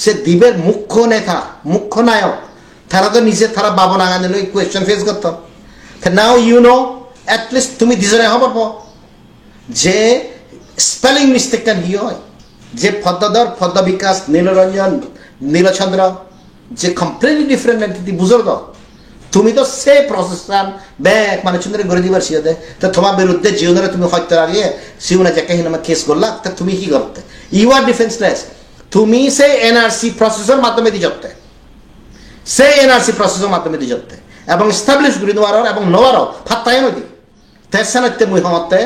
সে দ্বীপের মুখ্য নেতা মুখ্য নায়ক তারা তো নিজে তারা বাবা নাগা নিল কোয়েশ্চন ফেস করতো নাও ইউ নো অ্যাটলিস্ট তুমি দিজনে হবার যে স্পেলিং মিস্টেকটা কি হয় যে ফদ্দর ফদ্দ বিকাশ নীলরঞ্জন নীলচন্দ্র যে কমপ্লিটলি ডিফারেন্ট এন্টিটি বুঝর দাও তুমি তো সে প্রসেসন ব্যাক মানে চন্দ্রে গড়ে দিবার সিয়াদে তো তোমার বিরুদ্ধে জীবনে তুমি হত্যা লাগিয়ে জীবনে যাকে হিনামা কেস করলা তা তুমি কি করতে ইউ আর ডিফেন্সলেস তুমি সে এনআরসি প্রসেসর মাধ্যমে দিয়ে যাতে সে এনআরসি প্রসেসর মাধ্যমে দিয়ে যাতে এবং এস্টাবলিশ করে দেওয়ার এবং নেওয়ারও ফাত্তাই নদী তেসানতে মুই হমতে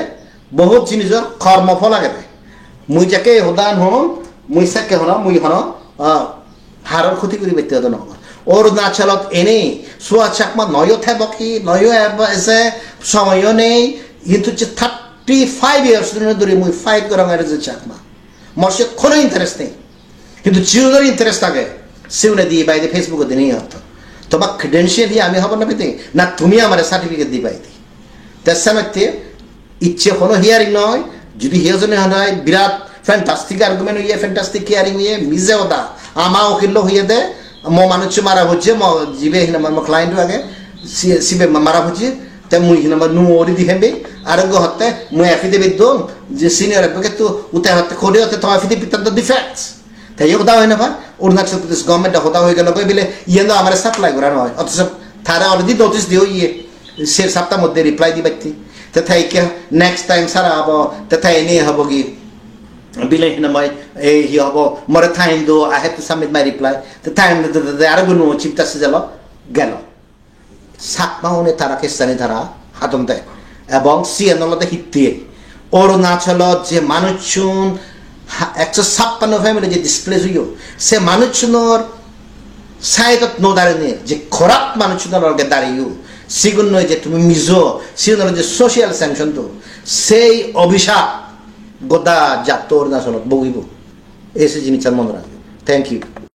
বহুত জিনিসের কর্মফল আগে দেয় মুই যাকে উদাহরণ হন মুই সাকে হন মুই হন হারের ক্ষতি করি ব্যক্তি হতো নহর অরুণাচলত এনেই সোয়া চাকমা নয়ও থাকি নয়ও এসে সময়ও নেই কিন্তু যে 35 ইয়ার্স ধরে মুই ফাইট করা যে চাকমা মোর সে কোনো ইন্টারেস্ট নেই কিন্তু জিওদের ইন্টারেস্ট থাকে সিউনে দিয়ে বাইরে ফেসবুকে দিনেই হতো তোমার ক্রেডেন্সিয়াল দিয়ে আমি হব না পেতে না তুমি আমার সার্টিফিকেট দিয়ে পাইতে তার সামনে ইচ্ছে কোনো হিয়ারিং নয় যদি হিয়াজনে হয় বিরাট ফ্যান্টাস্টিক আর্গুমেন্ট হইয়ে ফ্যান্টাস্টিক হিয়ারিং হইয়ে মিজে ওদা আমা ওকিল হইয়ে দে মো মানুষ মারা হচ্ছে জিবে হিনা মো ক্লায়েন্ট আগে সিবে মারা হচ্ছে তে মুই হিনা নু ওরি দি হেবে আরঙ্গ হতে মুই এফিডেভিট দম যে সিনিয়র অ্যাডভোকেট তো উতে হতে কোডে হতে তো এফিডেভিট দ্য ডিফেক্টস তাই হোদা হয় না ভাই অরুণাচল প্রদেশ গভর্নমেন্ট হোদা হয়ে গেল কই বলে ইয়েন আমার সাপ্লাই করা নয় অথচ তারা অলরেডি নোটিস দিও ইয়ে সে সপ্তাহ মধ্যে রিপ্লাই দি ব্যক্তি তে থাইকে নেক্সট টাইম সারা হব তে থাই নে হব কি বিলে হিনা মই এই হি হব মরে time though I have to submit my reply তে টাইম দে আর গুনো চিপটা সে গেল সাকমাউনে তারা কেসানি তারা হাতম দেয় এবং সিএনলতে হিত্তিয়ে অরুণাচল যে মানুষজন 156 ফ্যামিলি যে ডিসপ্লেস হইও সে মানুষজনের সাইডত ন দাঁড়িয়ে যে খরাপ মানুষজনের লগে দাঁড়িয়েও সিগুন নয় যে তুমি মিজো সিগুন যে সোশিয়াল স্যাংশন তো সেই অভিশাপ গোদা জাত অরুণাচলত বগিব এসে জিনিস মনে রাখবে থ্যাংক ইউ